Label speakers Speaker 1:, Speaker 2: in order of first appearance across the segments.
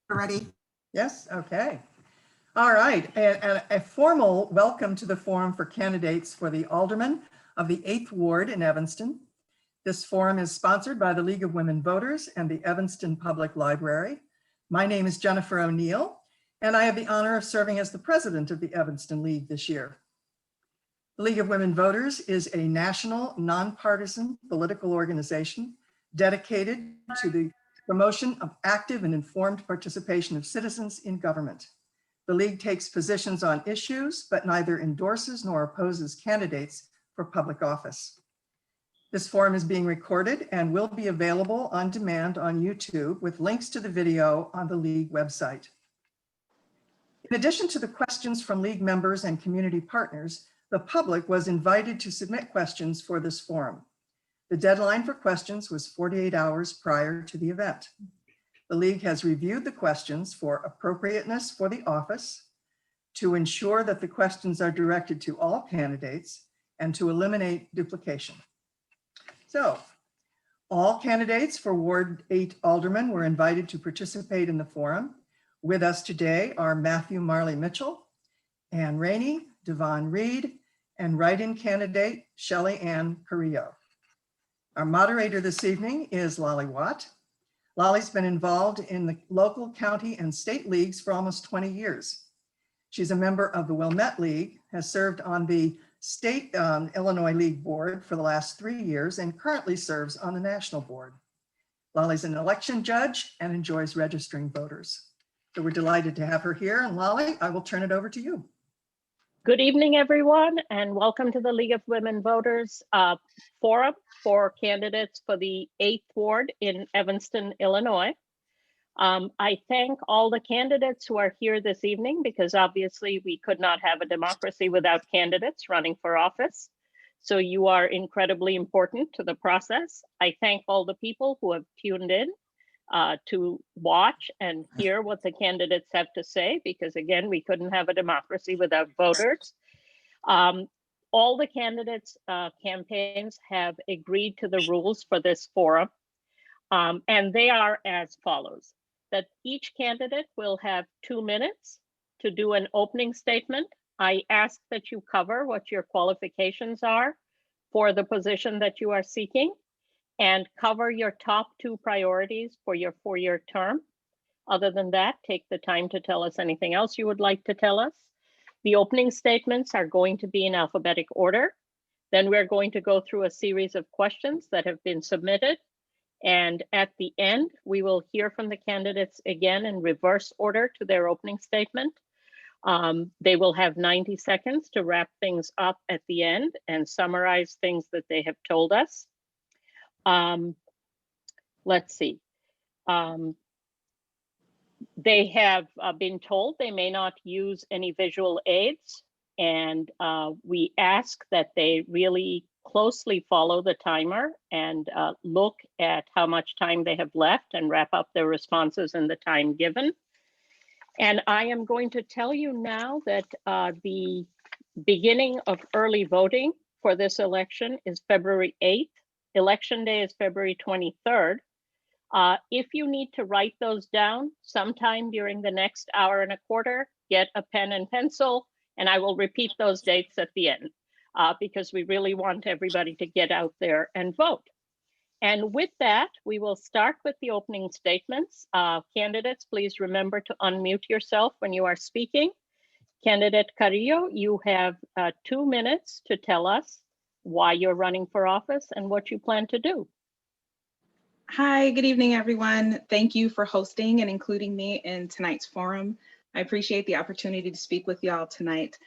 Speaker 1: Ready?
Speaker 2: Yes, okay. All right, and a formal welcome to the forum for candidates for the Aldermen of the 8th Ward in Evanston. This forum is sponsored by the League of Women Voters and the Evanston Public Library. My name is Jennifer O'Neill, and I have the honor of serving as the president of the Evanston League this year. The League of Women Voters is a national, nonpartisan political organization dedicated to the promotion of active and informed participation of citizens in government. The League takes positions on issues, but neither endorses nor opposes candidates for public office. This forum is being recorded and will be available on demand on YouTube with links to the video on the League website. In addition to the questions from League members and community partners, the public was invited to submit questions for this forum. The deadline for questions was 48 hours prior to the event. The League has reviewed the questions for appropriateness for the office, to ensure that the questions are directed to all candidates, and to eliminate duplication. So, all candidates for Ward 8 Aldermen were invited to participate in the forum. With us today are Matthew Marley Mitchell, Ann Rainey, Devon Reed, and write-in candidate Shelley Ann Carrillo. Our moderator this evening is Lolly Watt. Lolly's been involved in the local, county, and state leagues for almost 20 years. She's a member of the Wilmette League, has served on the state Illinois League board for the last 3 years, and currently serves on the national board. Lolly's an election judge and enjoys registering voters. So we're delighted to have her here. And Lolly, I will turn it over to you.
Speaker 3: Good evening, everyone, and welcome to the League of Women Voters forum for candidates for the 8th Ward in Evanston, Illinois. I thank all the candidates who are here this evening because obviously we could not have a democracy without candidates running for office. So you are incredibly important to the process. I thank all the people who have tuned in to watch and hear what the candidates have to say, because again, we couldn't have a democracy without voters. All the candidates' campaigns have agreed to the rules for this forum, and they are as follows: that each candidate will have 2 minutes to do an opening statement. I ask that you cover what your qualifications are for the position that you are seeking, and cover your top 2 priorities for your 4-year term. Other than that, take the time to tell us anything else you would like to tell us. The opening statements are going to be in alphabetic order. Then we're going to go through a series of questions that have been submitted. And at the end, we will hear from the candidates again in reverse order to their opening statement. They will have 90 seconds to wrap things up at the end and summarize things that they have told us. Let's see. They have been told they may not use any visual aids, and we ask that they really closely follow the timer and look at how much time they have left and wrap up their responses in the time given. And I am going to tell you now that the beginning of early voting for this election is February 8th. Election day is February 23rd. If you need to write those down sometime during the next hour and a quarter, get a pen and pencil, and I will repeat those dates at the end because we really want everybody to get out there and vote. And with that, we will start with the opening statements. Candidates, please remember to unmute yourself when you are speaking. Candidate Carrillo, you have 2 minutes to tell us why you're running for office and what you plan to do.
Speaker 4: Hi, good evening, everyone. Thank you for hosting and including me in tonight's forum. I appreciate the opportunity to speak with y'all tonight.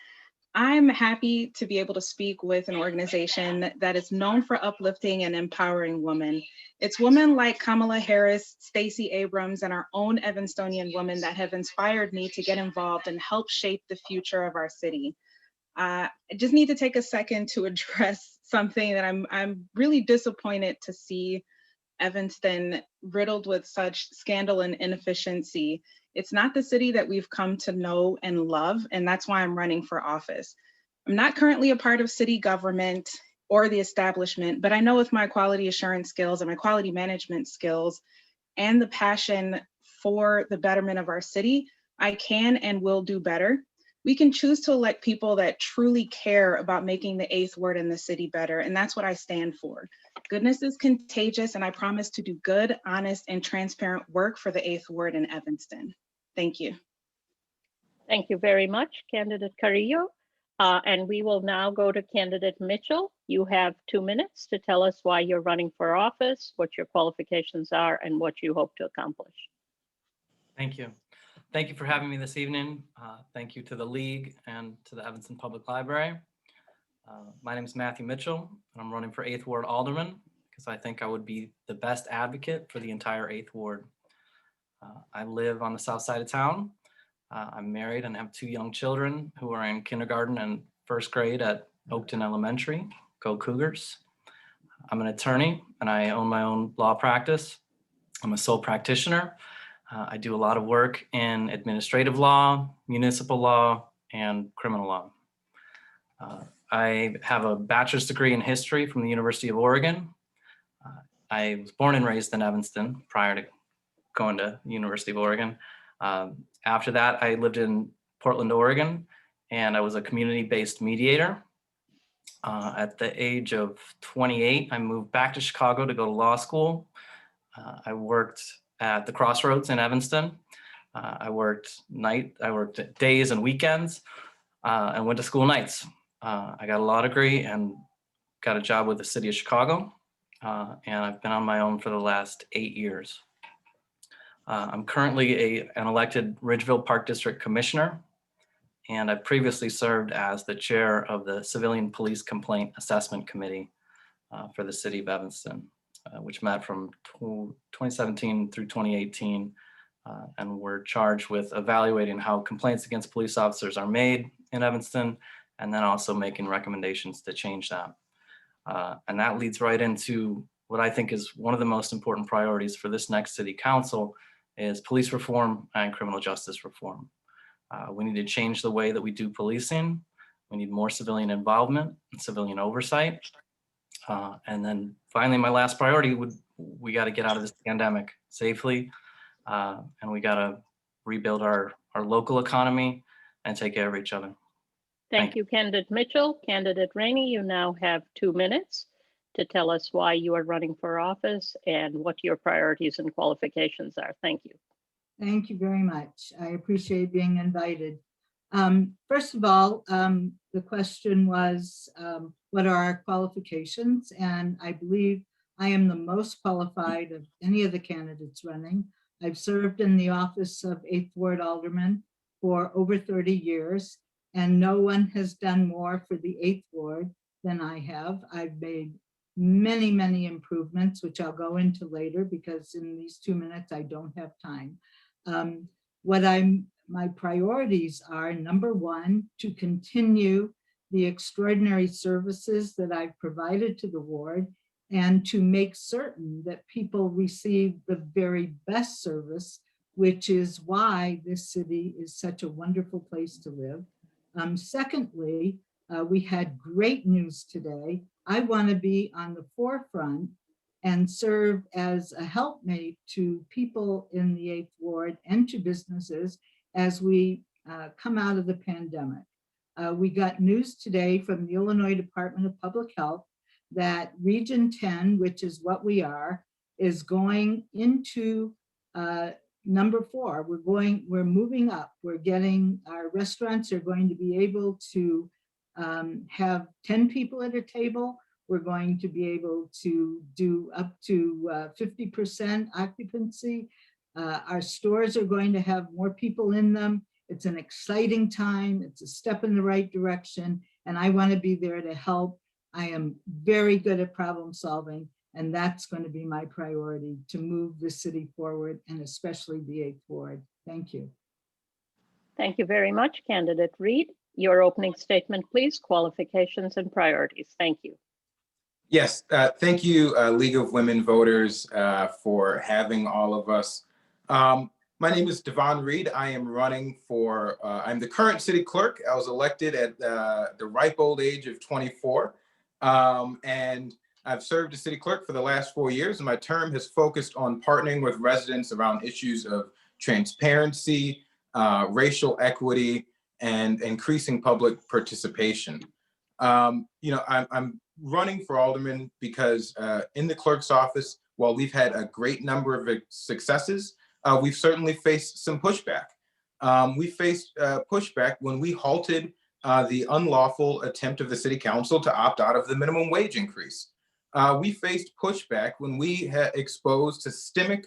Speaker 4: I'm happy to be able to speak with an organization that is known for uplifting and empowering women. It's women like Kamala Harris, Stacey Abrams, and our own Evanstonian women that have inspired me to get involved and help shape the future of our city. I just need to take a second to address something that I'm really disappointed to see Evanston riddled with such scandal and inefficiency. It's not the city that we've come to know and love, and that's why I'm running for office. I'm not currently a part of city government or the establishment, but I know with my quality assurance skills and my quality management skills and the passion for the betterment of our city, I can and will do better. We can choose to elect people that truly care about making the 8th ward in the city better, and that's what I stand for. Goodness is contagious, and I promise to do good, honest, and transparent work for the 8th ward in Evanston. Thank you.
Speaker 3: Thank you very much, Candidate Carrillo. And we will now go to Candidate Mitchell. You have 2 minutes to tell us why you're running for office, what your qualifications are, and what you hope to accomplish.
Speaker 1: Thank you. Thank you for having me this evening. Thank you to the League and to the Evanston Public Library. My name is Matthew Mitchell, and I'm running for 8th Ward Alderman because I think I would be the best advocate for the entire 8th Ward. I live on the south side of town. I'm married and have 2 young children who are in kindergarten and 1st grade at Oakton Elementary. Go Cougars. I'm an attorney and I own my own law practice. I'm a sole practitioner. I do a lot of work in administrative law, municipal law, and criminal law. I have a bachelor's degree in history from the University of Oregon. I was born and raised in Evanston prior to going to the University of Oregon. After that, I lived in Portland, Oregon, and I was a community-based mediator. At the age of 28, I moved back to Chicago to go to law school. I worked at the Crossroads in Evanston. I worked days and weekends and went to school nights. I got a law degree and got a job with the city of Chicago. And I've been on my own for the last 8 years. I'm currently an elected Ridgeville Park District Commissioner, and I previously served as the chair of the Civilian Police Complaint Assessment Committee for the city of Evanston, which met from 2017 through 2018, and we're charged with evaluating how complaints against police officers are made in Evanston, and then also making recommendations to change that. And that leads right into what I think is one of the most important priorities for this next city council is police reform and criminal justice reform. We need to change the way that we do policing. We need more civilian involvement and civilian oversight. And then finally, my last priority we got to get out of this pandemic safely. And we got to rebuild our local economy and take care of each other.
Speaker 3: Thank you, Candidate Mitchell. Candidate Rainey, you now have 2 minutes to tell us why you are running for office and what your priorities and qualifications are. Thank you.
Speaker 5: Thank you very much. I appreciate being invited. First of all, the question was, what are our qualifications? And I believe I am the most qualified of any of the candidates running. I've served in the office of 8th Ward Alderman for over 30 years, and no one has done more for the 8th Ward than I have. I've made many, many improvements, which I'll go into later because in these 2 minutes, I don't have time. My priorities are, number one, to continue the extraordinary services that I've provided to the ward and to make certain that people receive the very best service, which is why this city is such a wonderful place to live. Secondly, we had great news today. I want to be on the forefront and serve as a helpmate to people in the 8th Ward and to businesses as we come out of the pandemic. We got news today from the Illinois Department of Public Health that Region 10, which is what we are, is going into number 4. We're moving up. Our restaurants are going to be able to have 10 people at a table. We're going to be able to do up to 50% occupancy. Our stores are going to have more people in them. It's an exciting time. It's a step in the right direction. And I want to be there to help. I am very good at problem solving. And that's going to be my priority, to move the city forward, and especially the 8th Ward. Thank you.
Speaker 3: Thank you very much, Candidate Reed. Your opening statement, please. Qualifications and priorities. Thank you.
Speaker 6: Yes, thank you, League of Women Voters, for having all of us. My name is Devon Reed. I am running for, I'm the current city clerk. I was elected at the ripe old age of 24. And I've served as city clerk for the last 4 years, and my term has focused on partnering with residents around issues of transparency, racial equity, and increasing public participation. I'm running for alderman because in the clerk's office, while we've had a great number of successes, we've certainly faced some pushback. We faced pushback when we halted the unlawful attempt of the city council to opt out of the minimum wage increase. We faced pushback when we exposed systemic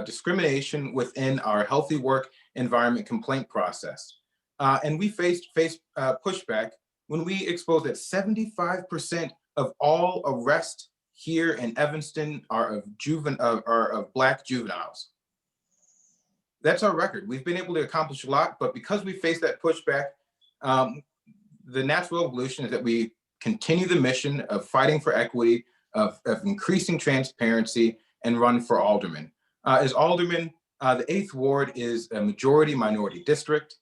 Speaker 6: discrimination within our healthy work environment complaint process. And we faced pushback when we exposed that 75% of all arrests here in Evanston are of Black juveniles. That's our record. We've been able to accomplish a lot, but because we faced that pushback, the natural evolution is that we continue the mission of fighting for equity, of increasing transparency, and run for alderman. As alderman, the 8th Ward is a majority minority district.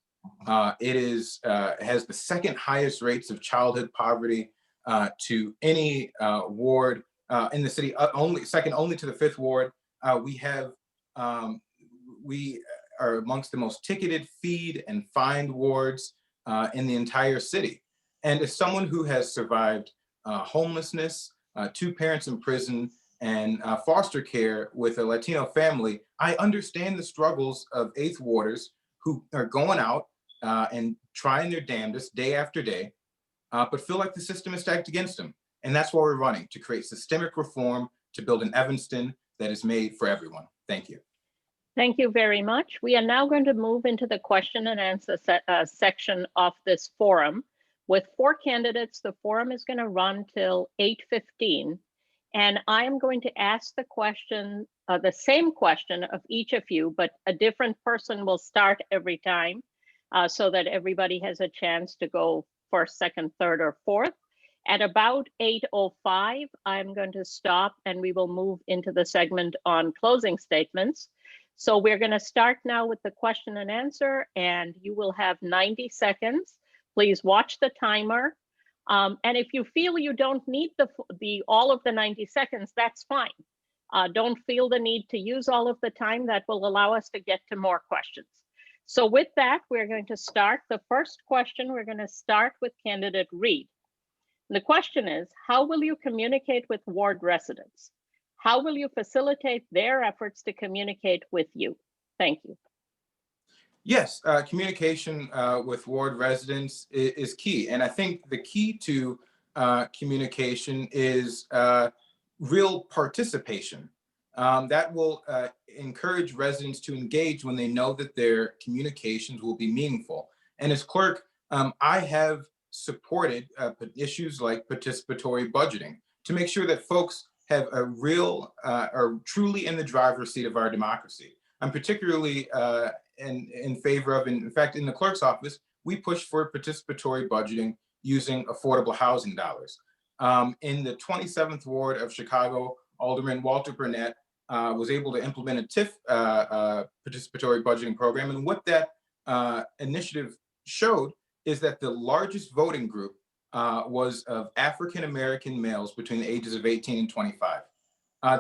Speaker 6: It has the second highest rates of childhood poverty to any ward in the city, second only to the 5th Ward. We are amongst the most ticketed, feed, and fined wards in the entire city. And as someone who has survived homelessness, 2 parents in prison, and foster care with a Latino family, I understand the struggles of 8th Warders who are going out and trying their damnedest day after day, but feel like the system is stacked against them. And that's why we're running, to create systemic reform, to build an Evanston that is made for everyone. Thank you.
Speaker 3: Thank you very much. We are now going to move into the question and answer section of this forum. With 4 candidates, the forum is going to run till 8:15. And I am going to ask the question, the same question of each of you, but a different person will start every time so that everybody has a chance to go first, second, third, or fourth. At about 8:05, I'm going to stop and we will move into the segment on closing statements. So we're going to start now with the question and answer, and you will have 90 seconds. Please watch the timer. And if you feel you don't need all of the 90 seconds, that's fine. Don't feel the need to use all of the time. That will allow us to get to more questions. So with that, we're going to start. The first question, we're going to start with candidate Reed. The question is, how will you communicate with ward residents? How will you facilitate their efforts to communicate with you? Thank you.
Speaker 6: Yes, communication with ward residents is key. And I think the key to communication is real participation. That will encourage residents to engage when they know that their communications will be meaningful. And as clerk, I have supported issues like participatory budgeting to make sure that folks have a real or truly in the driver's seat of our democracy. I'm particularly in favor of, in fact, in the clerk's office, we push for participatory budgeting using affordable housing dollars. In the 27th Ward of Chicago, Alderman Walter Burnett was able to implement a TIF participatory budgeting program. And what that initiative showed is that the largest voting group was of African-American males between the ages of 18 and 25.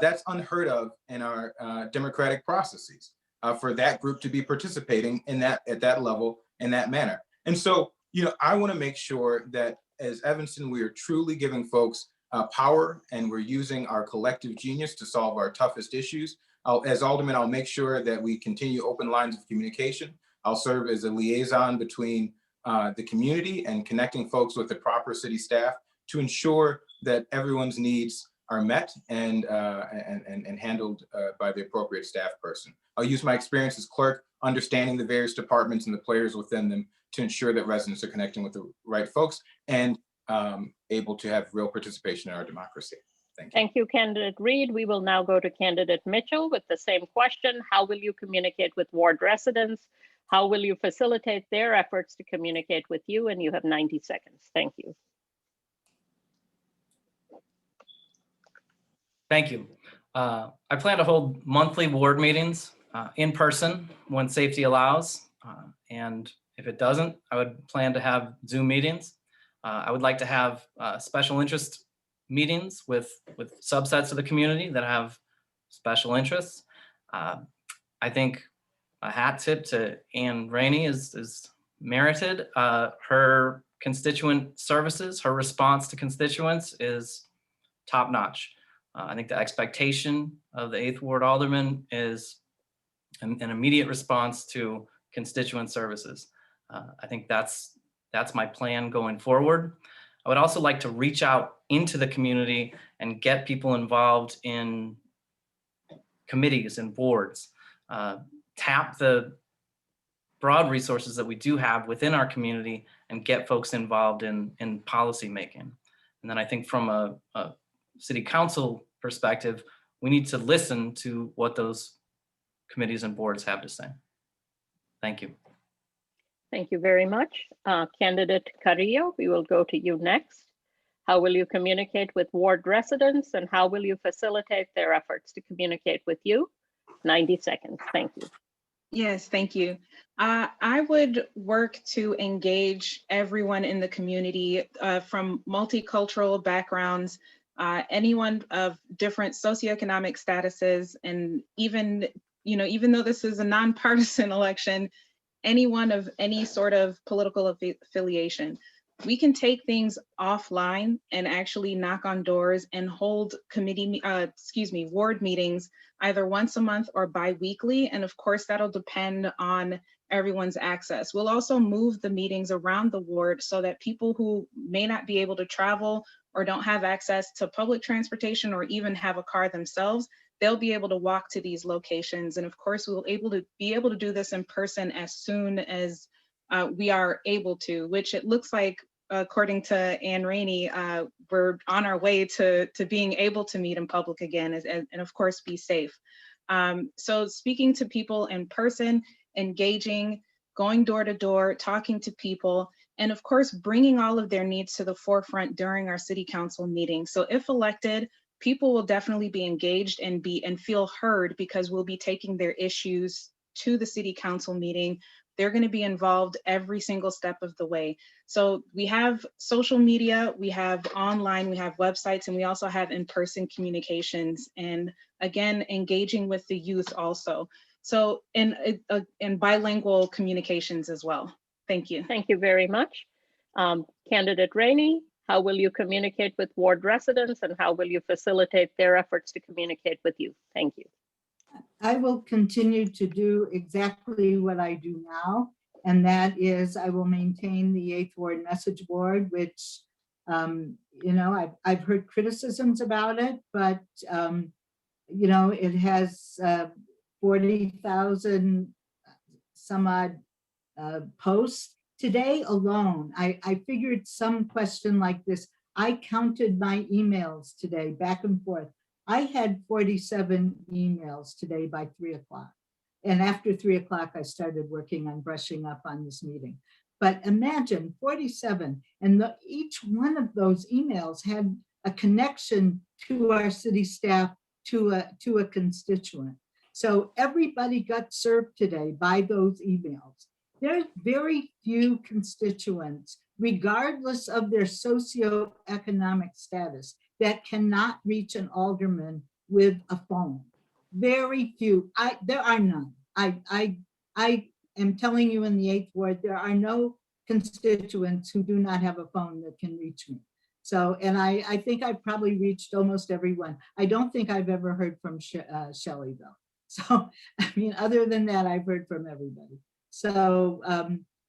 Speaker 6: That's unheard of in our democratic processes for that group to be participating in that at that level in that manner. And so, I want to make sure that as Evanston, we are truly giving folks power, and we're using our collective genius to solve our toughest issues. As Alderman, I'll make sure that we continue open lines of communication. I'll serve as a liaison between the community and connecting folks with the proper city staff to ensure that everyone's needs are met and handled by the appropriate staff person. I'll use my experience as clerk, understanding the various departments and the players within them to ensure that residents are connecting with the right folks and able to have real participation in our democracy. Thank you.
Speaker 3: Thank you, candidate Reed. We will now go to candidate Mitchell with the same question. How will you communicate with ward residents? How will you facilitate their efforts to communicate with you? And you have 90 seconds. Thank you.
Speaker 1: Thank you. I plan to hold monthly ward meetings in person when safety allows. And if it doesn't, I would plan to have Zoom meetings. I would like to have special interest meetings with subsets of the community that have special interests. I I think a hat tip to Ann Rainey is merited. Her constituent services, her response to constituents is top notch. I think the expectation of the 8th Ward Alderman is an immediate response to constituent services. I think that's my plan going forward. I would also like to reach out into the community and get people involved in committees and boards. Tap the broad resources that we do have within our community and get folks involved in policy making. And then I think from a city council perspective, we need to listen to what those committees and boards have to say. Thank you.
Speaker 3: Thank you very much. Candidate Carrillo, we will go to you next. How will you communicate with ward residents and how will you facilitate their efforts to communicate with you? 90 seconds. Thank you.
Speaker 4: Yes, thank you. I would work to engage everyone in the community from multicultural backgrounds, anyone of different socioeconomic statuses, and even though this is a nonpartisan election, anyone of any sort of political affiliation. We can take things offline and actually knock on doors and hold ward meetings either once a month or bi-weekly. And of course, that'll depend on everyone's access. We'll also move the meetings around the ward so that people who may not be able to travel or don't have access to public transportation or even have a car themselves, they'll be able to walk to these locations. And of course, we'll be able to do this in person as soon as we are able to, which it looks like, according to Ann Rainey, we're on our way to being able to meet in public again, and of course, be safe. So speaking to people in person, engaging, going door to door, talking to people, and of course, bringing all of their needs to the forefront during our city council meetings. So if elected, people will definitely be engaged and feel heard because we'll be taking their issues to the city council meeting. They're going to be involved every single step of the way. So we have social media, we have online, we have websites, and we also have in-person communications. And again, engaging with the youth also. So in bilingual communications as well. Thank you.
Speaker 3: Thank you very much. Candidate Rainey, how will you communicate with ward residents and how will you facilitate their efforts to communicate with you? Thank you.
Speaker 5: I will continue to do exactly what I do now, and that is I will maintain the 8th Ward message board, which, I've heard criticisms about it, but, it has 40,000 some odd posts. Today alone, I figured some question like this. I counted my emails today back and forth. I had 47 emails today by 3 o'clock. And after 3 o'clock, I started working on brushing up on this meeting. But imagine 47, and each one of those emails had a connection to our city staff, to a constituent. So everybody got served today by those emails. There's very few constituents, regardless of their socioeconomic status, that cannot reach an alderman with a phone. Very few. There are none. I am telling you, in the 8th Ward, there are no constituents who do not have a phone that can reach me. So, and I think I've probably reached almost everyone. I don't think I've ever heard from Shelley though. So, I mean, other than that, I've heard from everybody. So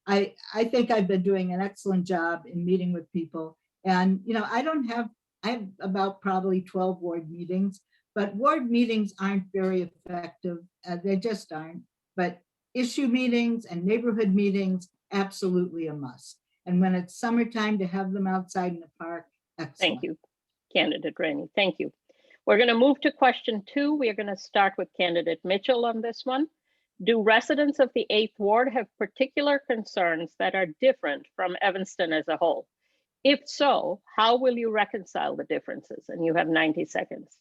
Speaker 5: I think I've been doing an excellent job in meeting with people. And, I have about probably 12 ward meetings, but ward meetings aren't very effective. They just aren't. But issue meetings and neighborhood meetings, absolutely a must. And when it's summertime, to have them outside in the park, excellent.
Speaker 3: Thank you, Candidate Rainey. Thank you. We're going to move to question 2. We are going to start with Candidate Mitchell on this one. Do residents of the 8th Ward have particular concerns that are different from Evanston as a whole? If so, how will you reconcile the differences? And you have 90 seconds.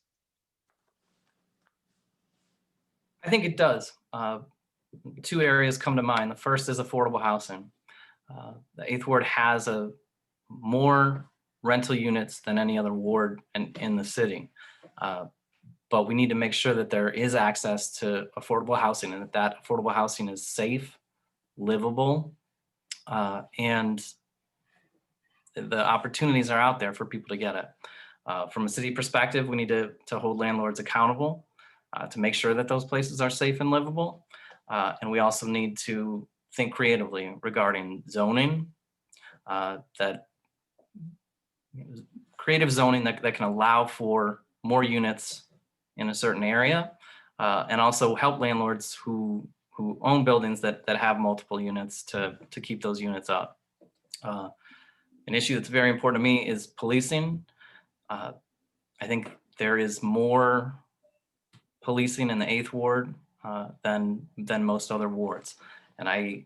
Speaker 1: I think it does. 2 areas come to mind. The first is affordable housing. The 8th Ward has more rental units than any other ward in the city. but we need to make sure that there is access to affordable housing and that that affordable housing is safe, livable, and the opportunities are out there for people to get it. From a city perspective, we need to hold landlords accountable to make sure that those places are safe and livable. And we also need to think creatively regarding zoning, creative zoning that can allow for more units in a certain area, and also help landlords who own buildings that have multiple units to keep those units up. An issue that's very important to me is policing. I think there is more policing in the 8th Ward than most other wards. And I,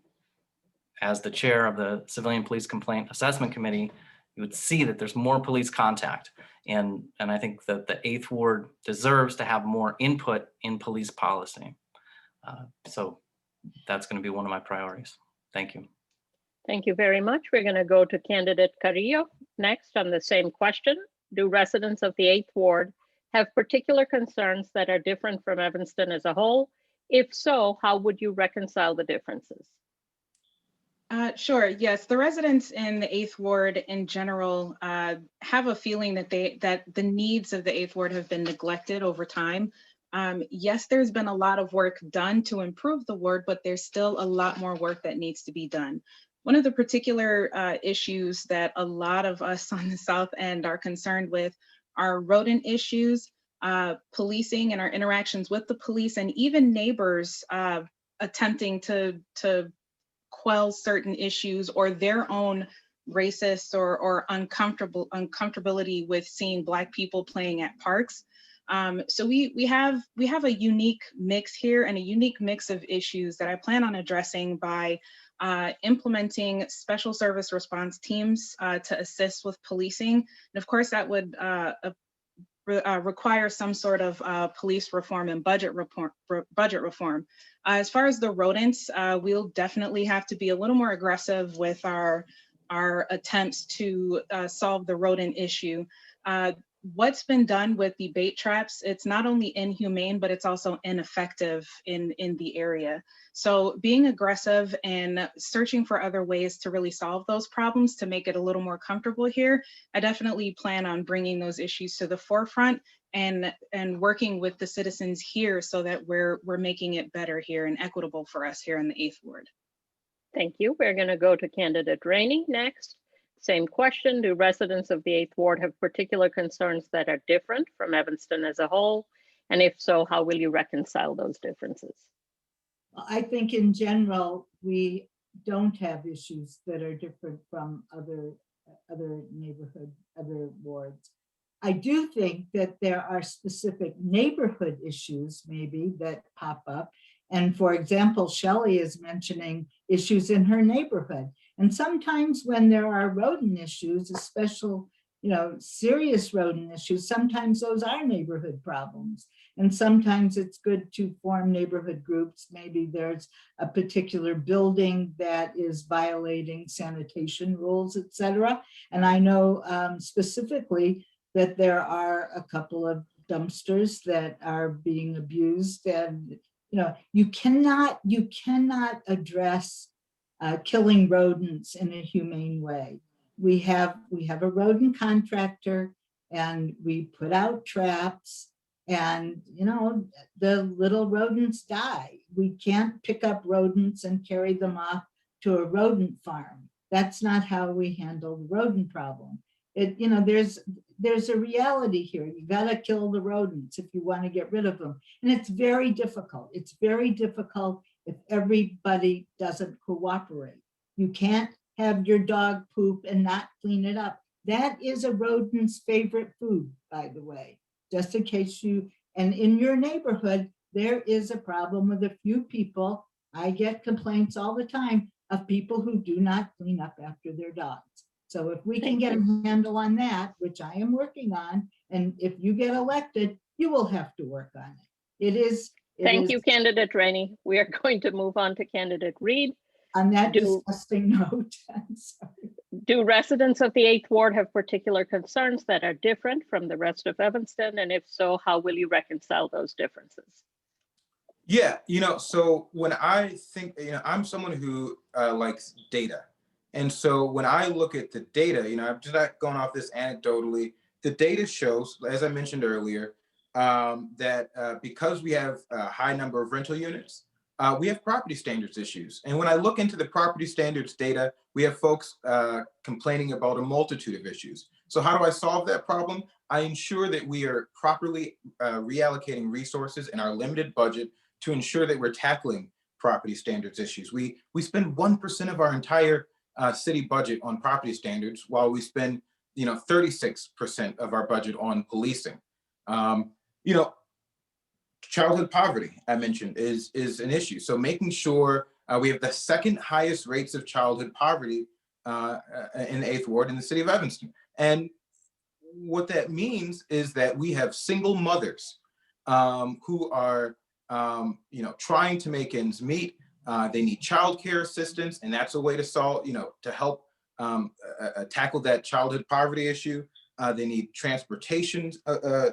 Speaker 1: as the chair of the Civilian Police Complaint Assessment Committee, you would see that there's more police contact. And I think that the 8th Ward deserves to have more input in police policy. So that's going to be one of my priorities. Thank you.
Speaker 3: Thank you very much. We're going to go to candidate Carrillo next on the same question. Do residents of the 8th Ward have particular concerns that are different from Evanston as a whole? If so, how would you reconcile the differences?
Speaker 4: Sure. Yes, the residents in the 8th Ward in general have a feeling that the needs of the 8th Ward have been neglected over time. Yes, there's been a lot of work done to improve the ward, but there's still a lot more work that needs to be done. One of the particular issues that a lot of us on the South End are concerned with are rodent issues, policing and our interactions with the police, and even neighbors attempting to quell certain issues or their own racist or uncomfortability with seeing Black people playing at parks. So we have a unique mix here and a unique mix of issues that I plan on addressing by implementing special service response teams to assist with policing. And of course, that would require some sort of police reform and budget reform. As far as the rodents, we'll definitely have to be a little more aggressive with our attempts to solve the rodent issue. What's been done with the bait traps, it's not only inhumane, but it's also ineffective in the area. So being aggressive and searching for other ways to really solve those problems to make it a little more comfortable here, I definitely plan on bringing those issues to the forefront and working with the citizens here so that we're making it better here and equitable for us here in the 8th Ward.
Speaker 3: Thank you. We're going to go to candidate Rainey next. Same question. Do residents of the 8th Ward have particular concerns that are different from Evanston as a whole? And if so, how will you reconcile those differences?
Speaker 5: I think in general, we don't have issues that are different from other neighborhood, other wards. I do think that there are specific neighborhood issues maybe that pop up. And for example, Shelley is mentioning issues in her neighborhood. And sometimes when there are rodent issues, especially, serious rodent issues, sometimes those are neighborhood problems. And sometimes it's good to form neighborhood groups. Maybe there's a particular building that is violating sanitation rules, et cetera. And I know specifically that there are a couple of dumpsters that are being abused, and you cannot address killing rodents in a humane way. We have a rodent contractor, and we put out traps, and the little rodents die. We can't pick up rodents and carry them off to a rodent farm. That's not how we handle the rodent problem. There's a reality here. You got to kill the rodents if you want to get rid of them. And it's very difficult. It's very difficult if everybody doesn't cooperate. You can't have your dog poop and not clean it up. That is a rodent's favorite food, by the way, just in case and in your neighborhood, there is a problem with a few people. I get complaints all the time of people who do not clean up after their dogs. So if we can get a handle on that, which I am working on, and if you get elected, you will have to work on it.
Speaker 3: Thank you, candidate Rainey. We are going to move on to candidate Reed.
Speaker 5: On that disgusting note, I'm sorry.
Speaker 3: Do residents of the 8th Ward have particular concerns that are different from the rest of Evanston? And if so, how will you reconcile those differences?
Speaker 6: Yeah, so when I think, I'm someone who likes data. And so when I look at the data, I'm just not going off this anecdotally. The data shows, as I mentioned earlier, that because we have a high number of rental units, we have property standards issues. And when I look into the property standards data, we have folks complaining about a multitude of issues. So how do I solve that problem? I ensure that we are properly reallocating resources in our limited budget to ensure that we're tackling property standards issues. We spend 1% of our entire city budget on property standards, while we spend 36% of our budget on policing. Childhood poverty, I mentioned, is an issue. So making sure we have the second highest rates of childhood poverty in the 8th Ward in the city of Evanston. And what that means is that we have single mothers who are trying to make ends meet. They need childcare assistance, and that's a way to solve, to help tackle that childhood poverty issue. They need transportation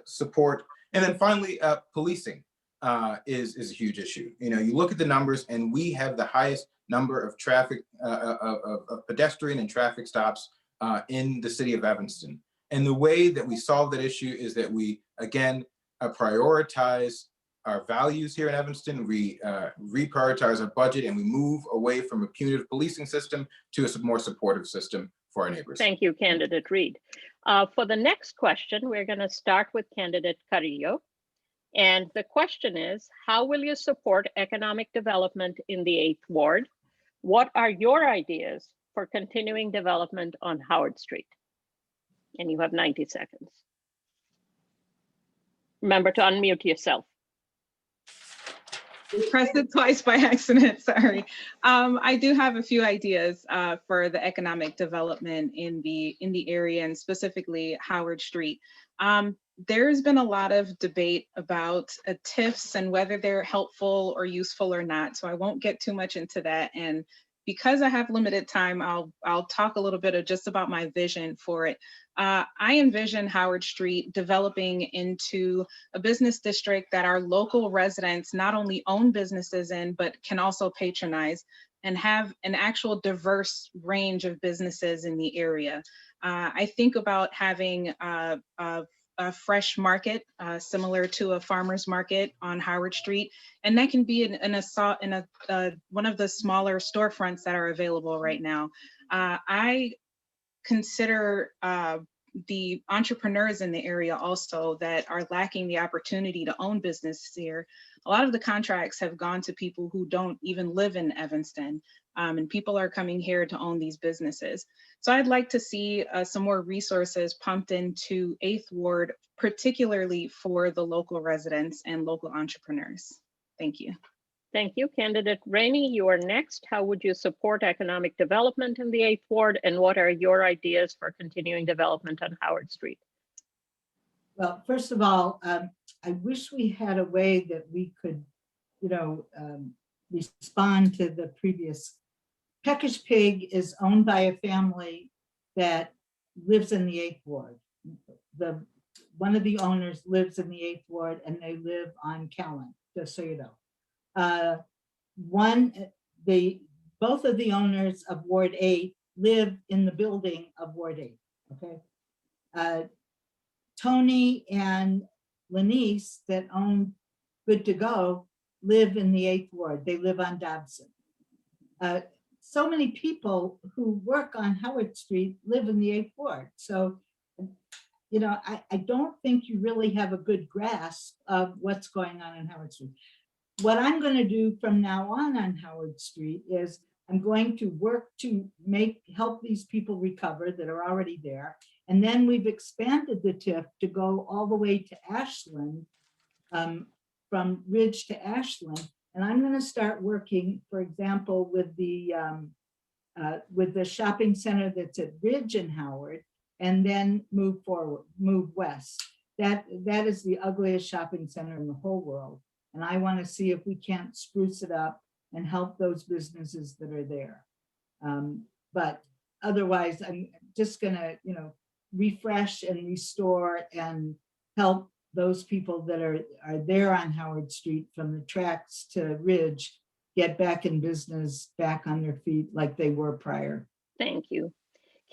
Speaker 6: support. And then finally, policing is a huge issue. You look at the numbers, and we have the highest number of traffic, of pedestrian and traffic stops in the city of Evanston. And the way that we solve that issue is that we, again, prioritize our values here in Evanston. We reprioritize our budget, and we move away from a punitive policing system to a more supportive system for our neighbors.
Speaker 3: Thank you, Candidate Reed. For the next question, we're going to start with Candidate Carrillo. And the question is, how will you support economic development in the 8th Ward? What are your ideas for continuing development on Howard Street? And you have 90 seconds. Remember to unmute yourself.
Speaker 4: Pressed it twice by accident, sorry. I do have a few ideas for the economic development in the area, and specifically Howard Street. There's been a lot of debate about TIFs and whether they're helpful or useful or not, so I won't get too much into that. And because I have limited time, I'll talk a little bit of just about my vision for it. I envision Howard Street developing into a business district that our local residents not only own businesses in, but can also patronize, and have an actual diverse range of businesses in the area. I think about having a fresh market similar to a farmer's market on Howard Street, and that can be in one of the smaller storefronts that are available right now. I consider the entrepreneurs in the area also that are lacking the opportunity to own businesses here. A lot of the contracts have gone to people who don't even live in Evanston, and people are coming here to own these businesses. So I'd like to see some more resources pumped into 8th Ward, particularly for the local residents and local entrepreneurs. Thank you.
Speaker 3: Thank you. Candidate Rainey, you are next. How would you support economic development in the 8th Ward, and what are your ideas for continuing development on Howard Street?
Speaker 5: Well, first of all, I wish we had a way that we could, respond to the previous. Peckish Pig is owned by a family that lives in the 8th Ward. One of the owners lives in the 8th Ward, and they live on Callan, just so you know. Both of the owners of Ward 8 live in the building of Ward 8, okay? Tony and Lanice that own Good to Go live in the 8th Ward. They live on Dobson. So many people who work on Howard Street live in the 8th Ward. So, I don't think you really have a good grasp of what's going on in Howard Street. What I'm going to do from now on Howard Street is I'm going to work to help these people recover that are already there. And then we've expanded the TIF to go all the way to Ashland, from Ridge to Ashland. And I'm going to start working, for example, with the shopping center that's at Ridge and Howard, and then move west. That is the ugliest shopping center in the whole world. And I want to see if we can't spruce it up and help those businesses that are there. But otherwise I'm just gonna, refresh and restore and help those people that are there on Howard Street from the tracks to Ridge get back in business, back on their feet like they were prior.
Speaker 3: Thank you.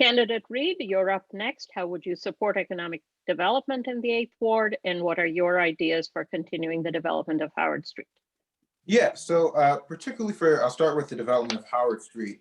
Speaker 3: Candidate Reed, you're up next. How would you support economic development in the 8th Ward? And what are your ideas for continuing the development of Howard Street?
Speaker 6: Yeah, so particularly I'll start with the development of Howard Street.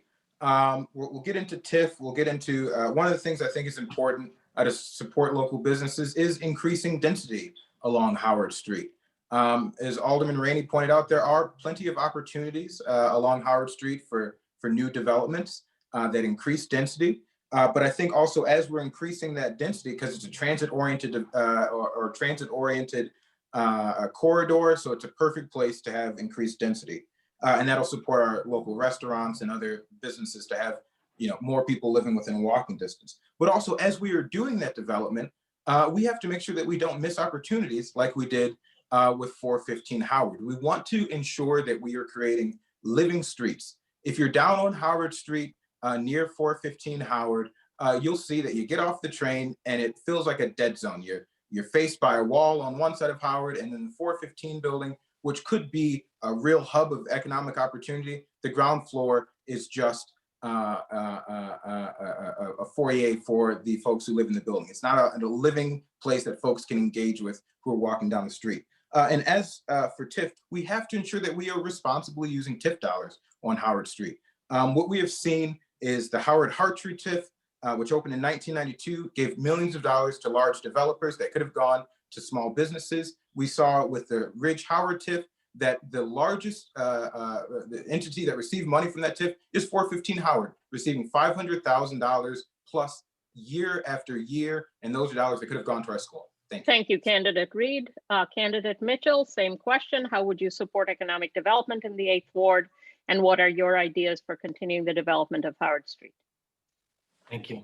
Speaker 6: We'll get into TIF. We'll get into one of the things I think is important to support local businesses is increasing density along Howard Street. As Alderman Rainey pointed out, there are plenty of opportunities along Howard Street for new developments that increase density. But I think also as we're increasing that density, because it's a transit-oriented or transit-oriented corridor, so it's a perfect place to have increased density. And that'll support our local restaurants and other businesses to have more people living within walking distance. But also as we are doing that development, we have to make sure that we don't miss opportunities like we did with 415 Howard. We want to ensure that we are creating living streets. If you're down on Howard Street near 415 Howard, you'll see that you get off the train and it feels like a dead zone. You're faced by a wall on one side of Howard, and then the 415 building, which could be a real hub of economic opportunity. The ground floor is just a foyer for the folks who live in the building. It's not a living place that folks can engage with who are walking down the street. And as for TIF, we have to ensure that we are responsibly using TIF dollars on Howard Street. What we have seen is the Howard Hartree TIF, which opened in 1992, gave millions of dollars to large developers that could have gone to small businesses. We saw with the Ridge Howard TIF that the largest the entity that received money from that TIF is 415 Howard, receiving $500,000 plus year after year. And those are dollars that could have gone to our school. Thank you.
Speaker 3: Thank you, Candidate Reed. Candidate Mitchell, same question. How would you support economic development in the 8th Ward? And what are your ideas for continuing the development of Howard Street?
Speaker 1: Thank you.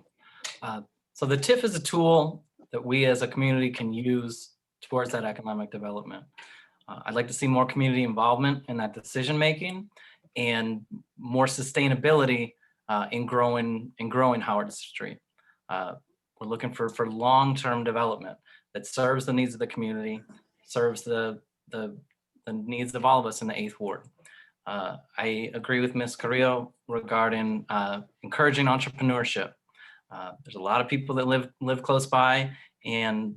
Speaker 1: So the TIF is a tool that we as a community can use towards that economic development. I'd like to see more community involvement in that decision-making and more sustainability in growing Howard Street. We're looking for long-term development that serves the needs of the community, serves the needs of all of us in the 8th Ward. I agree with Ms. Carrillo regarding encouraging entrepreneurship. There's a lot of people that live close by, and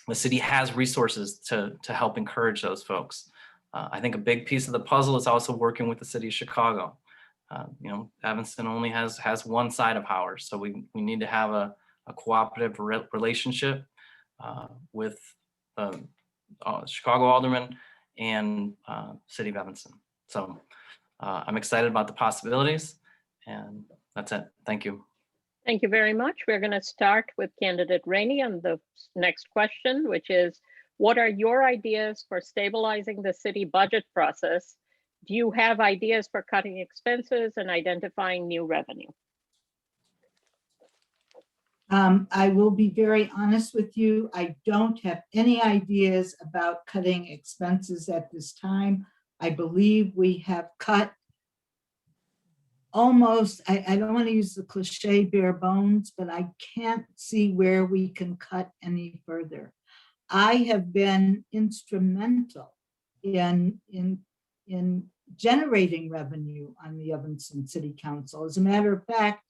Speaker 1: the city has resources to help encourage those folks. I think a big piece of the puzzle is also working with the city of Chicago. Evanston only has one side of Howard, so we need to have a cooperative relationship with Chicago Aldermen and City of Evanston. So I'm excited about the possibilities, and that's it. Thank you.
Speaker 3: Thank you very much. We're going to start with Candidate Rainey on the next question, which is, what are your ideas for stabilizing the city budget process? Do you have ideas for cutting expenses and identifying new revenue?
Speaker 5: I will be very honest with you. I don't have any ideas about cutting expenses at this time. I believe we have cut almost, I don't want to use the cliche bare bones, but I can't see where we can cut any further. I have been instrumental in generating revenue on the Evanston City Council. As a matter of fact,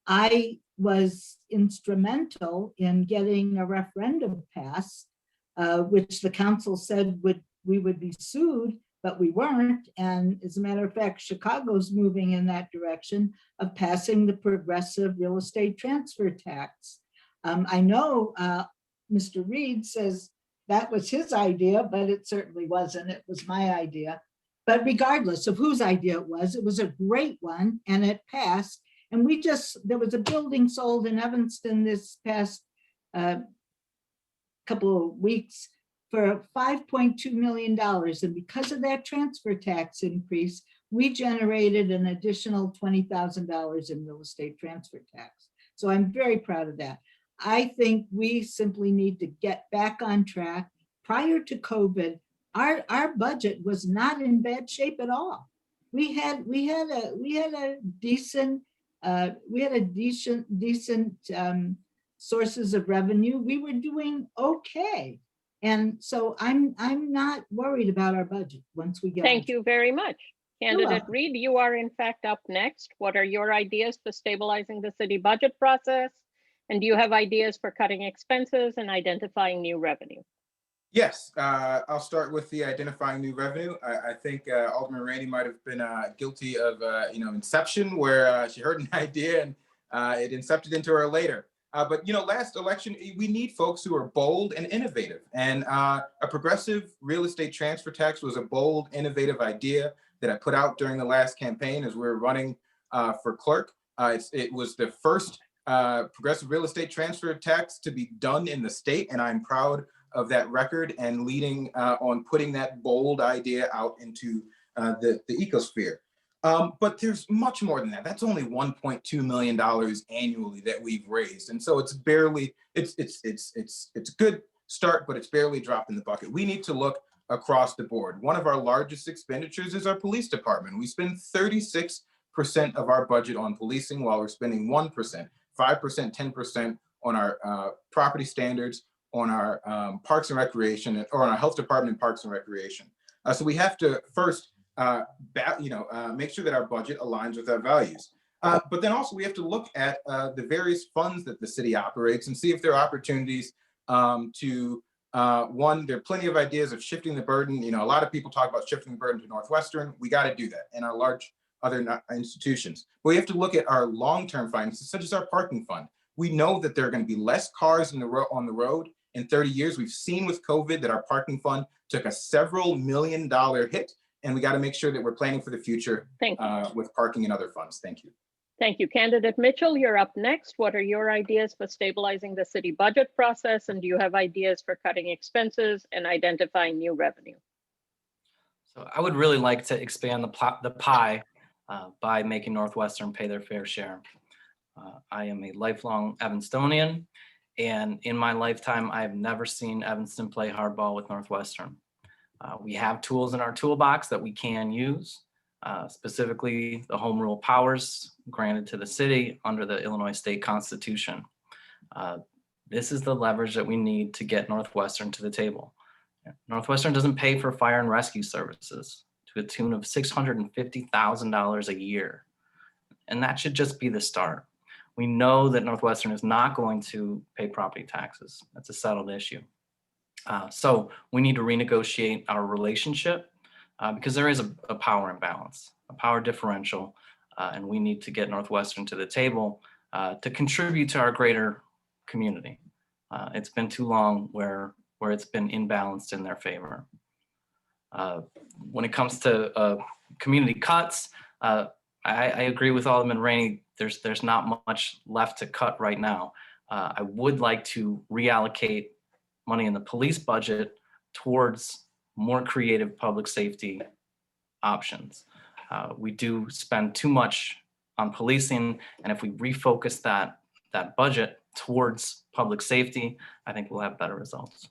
Speaker 5: I was instrumental in getting a referendum passed, which the council said we would be sued, but we weren't. And as a matter of fact, Chicago's moving in that direction of passing the progressive real estate transfer tax. I know Mr. Reed says that was his idea, but it certainly wasn't. It was my idea. But regardless of whose idea it was a great one, and it passed. And there was a building sold in Evanston this past couple of weeks for $5.2 million. And because of that transfer tax increase, we generated an additional $20,000 in real estate transfer tax. So I'm very proud of that. I think we simply need to get back on track. Prior to COVID, our budget was not in bad shape at all. We had a decent We had a decent sources of revenue. We were doing okay. And so I'm not worried about our budget once we get.
Speaker 3: Thank you very much. Candidate
Speaker 5: welcome.
Speaker 3: Reed, you are in fact up next. What are your ideas for stabilizing the city budget process? And do you have ideas for cutting expenses and identifying new revenue?
Speaker 6: Yes, I'll start with the identifying new revenue. I think Alderman Rainey might have been guilty of inception, where she heard an idea and it incepted into her later. But last election, we need folks who are bold and innovative. And a progressive real estate transfer tax was a bold, innovative idea that I put out during the last campaign as we were running for clerk. It was the first progressive real estate transfer tax to be done in the state, and I'm proud of that record and leading on putting that bold idea out into the ecosphere. But there's much more than that. That's only $1.2 million annually that we've raised. And so it's barely, it's a good start, but it's barely dropped in the bucket. We need to look across the board. One of our largest expenditures is our police department. We spend 36% of our budget on policing while we're spending 1%, 5%, 10% on our property standards, on our parks and recreation, or on our health department and parks and recreation. So we have to first make sure that our budget aligns with our values. But then also we have to look at the various funds that the city operates and see if there are opportunities to, one, there are plenty of ideas of shifting the burden. A lot of people talk about shifting the burden to Northwestern. We got to do that and our large other institutions. But we have to look at our long-term finances, such as our parking fund. We know that there are going to be less cars on the road in 30 years. We've seen with COVID that our parking fund took a several $1 million hit, and we got to make sure that we're planning for the future with parking and other funds. Thank you.
Speaker 3: Thank you. Candidate Mitchell, you're up next. What are your ideas for stabilizing the city budget process? And do you have ideas for cutting expenses and identifying new revenue?
Speaker 1: So I would really like to expand the pie by making Northwestern pay their fair share. I am a lifelong Evanstonian, and in my lifetime, I have never seen Evanston play hardball with Northwestern. We have tools in our toolbox that we can use, specifically the home rule powers granted to the city under the Illinois State Constitution. This is the leverage that we need to get Northwestern to the table. Northwestern doesn't pay for fire and rescue services to a tune of $650,000 a year. And that should just be the start. We know that Northwestern is not going to pay property taxes. That's a settled issue. So we need to renegotiate our relationship because there is a power imbalance, a power differential, and we need to get Northwestern to the table to contribute to our greater community. It's been too long where it's been imbalanced in their favor. When it comes to community cuts, I agree with Alderman Rainey. There's not much left to cut right now. I would like to reallocate money in the police budget towards more creative public safety options. We do spend too much on policing, and if we refocus that budget towards public safety, I think we'll have better results.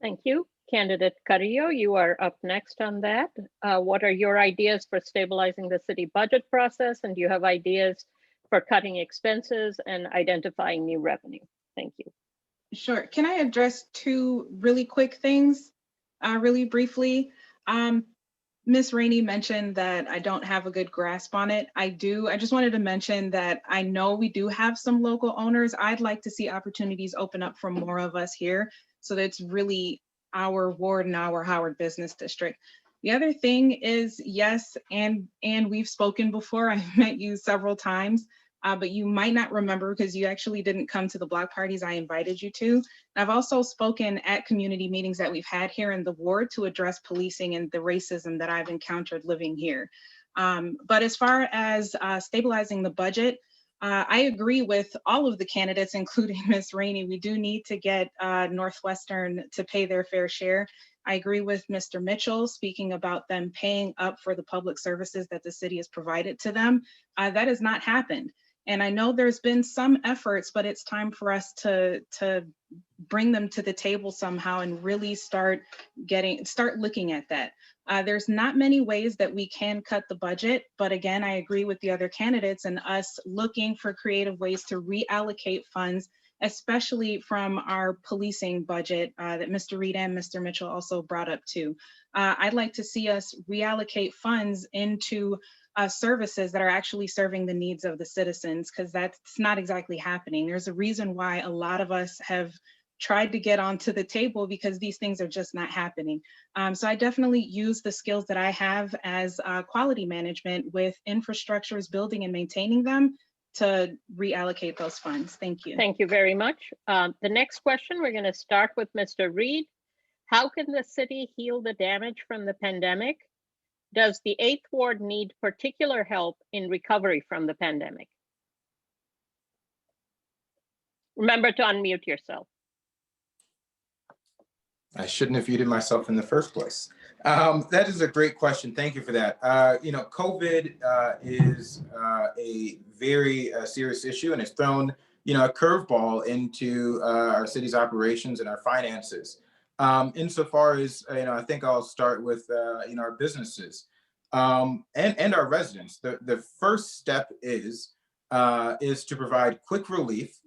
Speaker 3: Thank you. Candidate Carrillo, you are up next on that. What are your ideas for stabilizing the city budget process? And do you have ideas for cutting expenses and identifying new revenue? Thank you.
Speaker 4: Sure. Can I address two really quick things really briefly? Ms. Rainey mentioned that I don't have a good grasp on it. I do. I just wanted to mention that I know we do have some local owners. I'd like to see opportunities open up for more of us here. So that's really our ward and our Howard Business District. The other thing is, yes, and we've spoken before. I've met you several times, but you might not remember because you actually didn't come to the block parties I invited you to. I've also spoken at community meetings that we've had here in the ward to address policing and the racism that I've encountered living here. But as far as stabilizing the budget, I agree with all of the candidates, including Ms. Rainey. We do need to get Northwestern to pay their fair share. I agree with Mr. Mitchell speaking about them paying up for the public services that the city has provided to them. That has not happened. And I know there's been some efforts, but it's time for us to bring them to the table somehow and really start looking at that. There's not many ways that we can cut the budget, but again, I agree with the other candidates and us looking for creative ways to reallocate funds, especially from our policing budget that Mr. Reed and Mr. Mitchell also brought up too. I'd like to see us reallocate funds into services that are actually serving the needs of the citizens, because that's not exactly happening. There's a reason why a lot of us have tried to get onto the table, because these things are just not happening. So I definitely use the skills that I have as quality management with infrastructures, building and maintaining them to reallocate those funds. Thank you.
Speaker 3: Thank you very much. The next question, we're going to start with Mr. Reed. How can the city heal the damage from the pandemic? Does the 8th Ward need particular help in recovery from the pandemic? Remember to unmute yourself.
Speaker 6: I shouldn't have muted myself in the first place. That is a great question. Thank you for that. COVID is a very serious issue, and it's thrown, a curveball into our city's operations and our finances. Insofar as, I think I'll start with, our businesses and our residents. The first step is to provide quick relief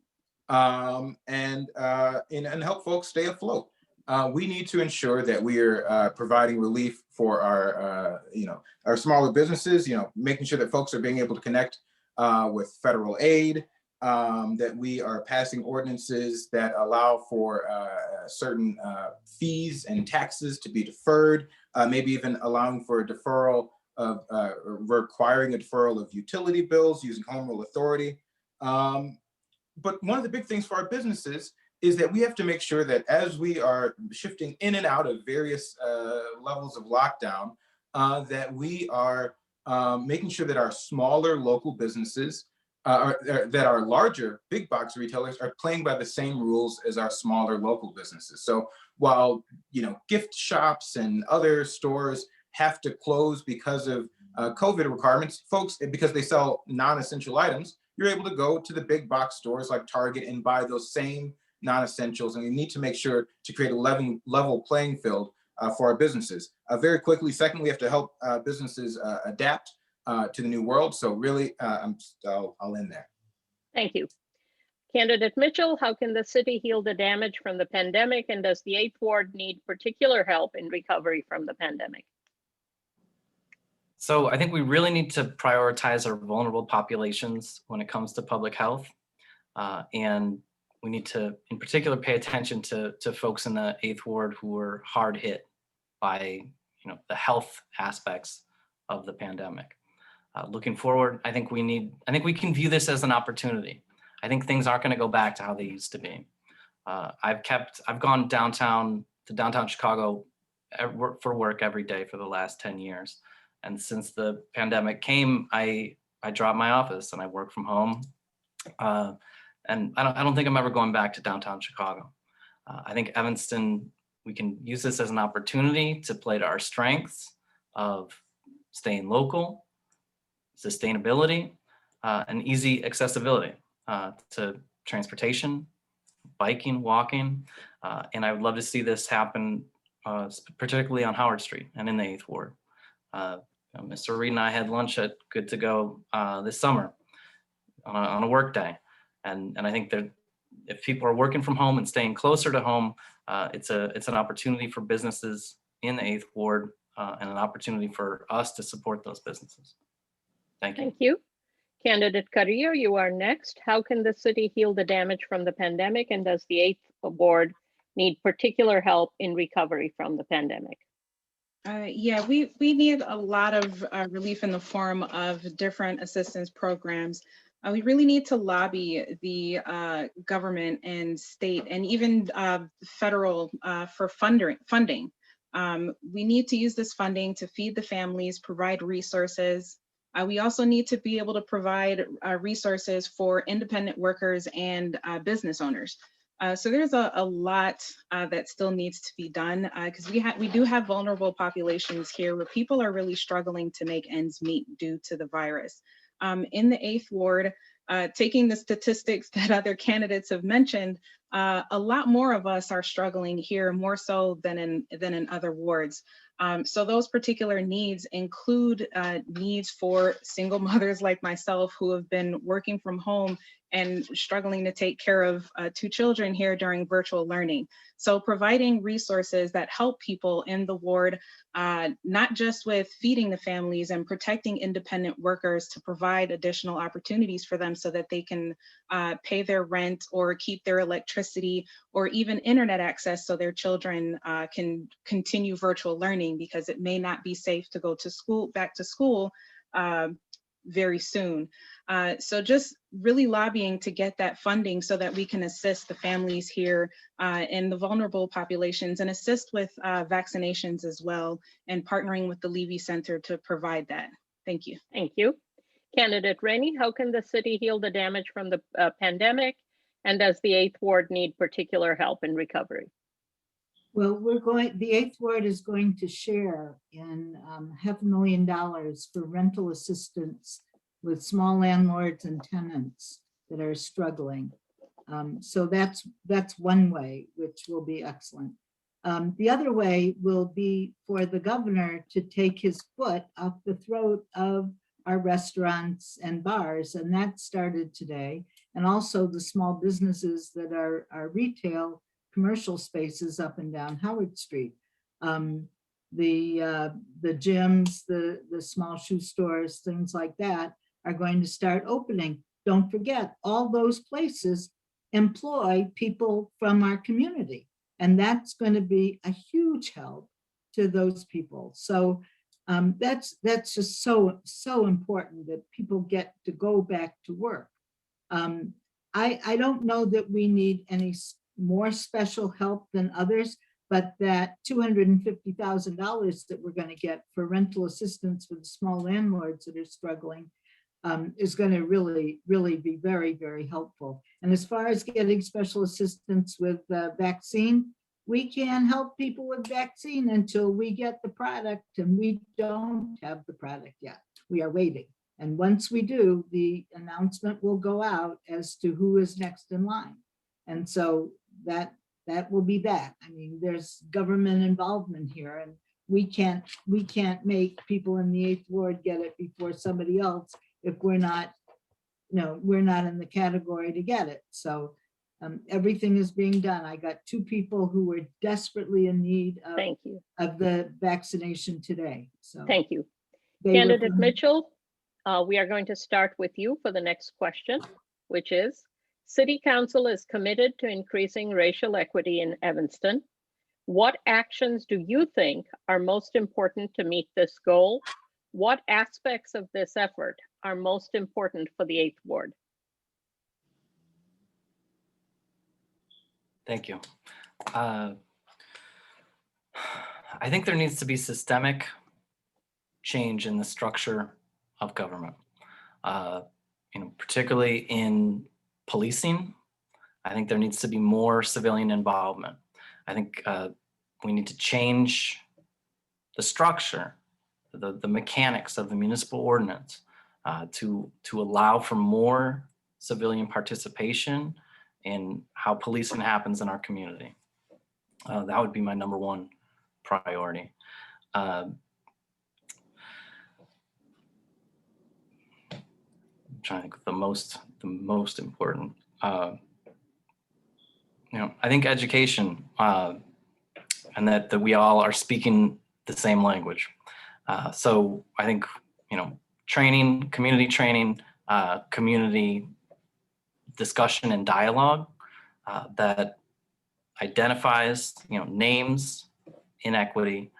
Speaker 6: and help folks stay afloat. We need to ensure that we are providing relief for our smaller businesses, making sure that folks are being able to connect with federal aid, that we are passing ordinances that allow for certain fees and taxes to be deferred, maybe even allowing for a deferral of requiring a deferral of utility bills using home rule authority. But one of the big things for our businesses is that we have to make sure that as we are shifting in and out of various levels of lockdown, that we are making sure that our smaller local businesses, that our larger big box retailers are playing by the same rules as our smaller local businesses. So while, gift shops and other stores have to close because of COVID requirements, folks, because they sell non-essential items, you're able to go to the big box stores like Target and buy those same non-essentials, and we need to make sure to create a level playing field for our businesses. Very quickly, second, we have to help businesses adapt to the new world. So really, I'll end there.
Speaker 3: Thank you. Candidate Mitchell, how can the city heal the damage from the pandemic, and does the 8th Ward need particular help in recovery from the pandemic?
Speaker 1: So I think we really need to prioritize our vulnerable populations when it comes to public health. And we need to, in particular, pay attention to folks in the 8th Ward who were hard hit by, the health aspects of the pandemic. Looking forward, I think we can view this as an opportunity. I think things aren't going to go back to how they used to be. I've gone downtown to downtown Chicago for work every day for the last 10 years. And since the pandemic came, I dropped my office and I work from home. And I don't think I'm ever going back to downtown Chicago. I think Evanston, we can use this as an opportunity to play to our strengths of staying local, sustainability, and easy accessibility to transportation, biking, walking. And I would love to see this happen, particularly on Howard Street and in the 8th Ward. Mr. Reed and I had lunch at Good to Go this summer on a work day. And I think that if people are working from home and staying closer to home, it's an opportunity for businesses in the 8th Ward and an opportunity for us to support those businesses. Thank you.
Speaker 3: Thank you. Candidate Carrillo, you are next. How can the city heal the damage from the pandemic, and does the 8th Ward need particular help in recovery from the pandemic?
Speaker 4: Yeah, we need a lot of relief in the form of different assistance programs. We really need to lobby the government and state and even federal for funding. We need to use this funding to feed the families, provide resources. We also need to be able to provide resources for independent workers and business owners. So there's a lot that still needs to be done because we do have vulnerable populations here where people are really struggling to make ends meet due to the virus. In the 8th Ward, taking the statistics that other candidates have mentioned, a lot more of us are struggling here, more so than in other wards. So those particular needs include needs for single mothers like myself who have been working from home and struggling to take care of 2 children here during virtual learning. So providing resources that help people in the ward, not just with feeding the families and protecting independent workers to provide additional opportunities for them so that they can pay their rent or keep their electricity or even internet access so their children can continue virtual learning, because it may not be safe to go to school, back to school very soon. So just really lobbying to get that funding so that we can assist the families here and the vulnerable populations and assist with vaccinations as well, and partnering with the Levy Center to provide that. Thank you.
Speaker 3: Thank you. Candidate Rainey, how can the city heal the damage from the pandemic? And does the 8th Ward need particular help in recovery?
Speaker 5: Well, the 8th Ward is going to share in $500,000 for rental assistance with small landlords and tenants that are struggling. So that's one way, which will be excellent. The other way will be for the governor to take his foot off the throat of our restaurants and bars, and that started today. And also the small businesses that are retail commercial spaces up and down Howard Street. The gyms, the small shoe stores, things like that are going to start opening. Don't forget, all those places employ people from our community, and that's going to be a huge help to those people. So that's just so important that people get to go back to work. I don't know that we need any more special help than others, but that $250,000 that we're going to get for rental assistance for the small landlords that are struggling is going to really be very, very helpful. And as far as getting special assistance with vaccine, we can't help people with vaccine until we get the product, and we don't have the product yet. We are waiting. And once we do, the announcement will go out as to who is next in line. And so that will be that. I mean, there's government involvement here, and we can't make people in the 8th Ward get it before somebody else if we're not in the category to get it. So everything is being done. I got 2 people who were desperately in need of the vaccination today. So
Speaker 3: thank you. Candidate Mitchell, we are going to start with you for the next question, which is, City Council is committed to increasing racial equity in Evanston. What actions do you think are most important to meet this goal? What aspects of this effort are most important for the 8th Ward?
Speaker 1: Thank you. I think there needs to be systemic change in the structure of government, particularly in policing. I think there needs to be more civilian involvement. I think we need to change the structure, the mechanics of the municipal ordinance to allow for more civilian participation in how policing happens in our community. That would be my #1 priority. I'm trying to think of the most important. I think education, and that we all are speaking the same language. So I think training, community discussion and dialogue that identifies names inequity,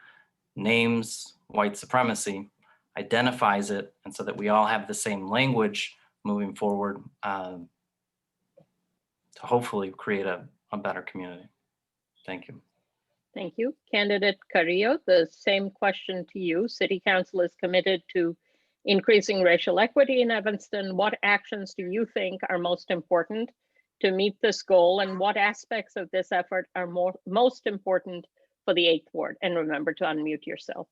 Speaker 1: names white supremacy, identifies it, and so that we all have the same language moving forward to hopefully create a better community. Thank you.
Speaker 3: Thank you. Candidate Carrillo, the same question to you. City Council is committed to increasing racial equity in Evanston. What actions do you think are most important to meet this goal, and what aspects of this effort are most important for the 8th Ward? And remember to unmute yourself.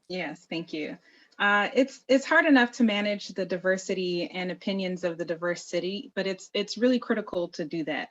Speaker 4: Yes, thank you. It's hard enough to manage the diversity and opinions of the diverse city, but it's really critical to do that.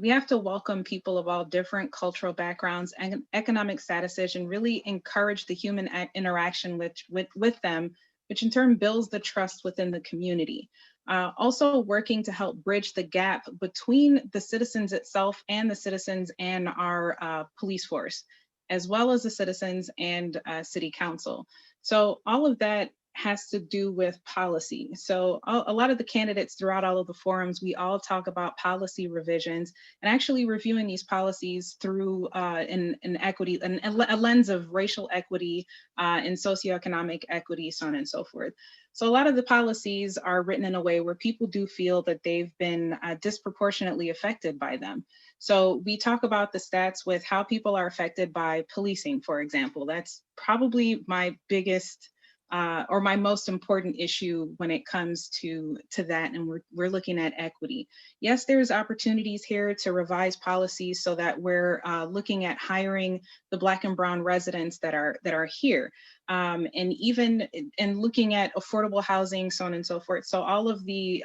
Speaker 4: We have to welcome people of all different cultural backgrounds and economic statuses, and really encourage the human interaction with them, which in turn builds the trust within the community. Also working to help bridge the gap between the citizens itself and the citizens and our police force, as well as the citizens and city council. So all of that has to do with policy. So a lot of the candidates throughout all of the forums, we all talk about policy revisions and actually reviewing these policies through an equity, a lens of racial equity and socioeconomic equity, so on and so forth. So a lot of the policies are written in a way where people do feel that they've been disproportionately affected by them. So we talk about the stats with how people are affected by policing, for example. That's probably my biggest or my most important issue when it comes to that, and we're looking at equity. Yes, there's opportunities here to revise policies so that we're looking at hiring the Black and Brown residents that are here, and even and looking at affordable housing, so on and so forth. So all of the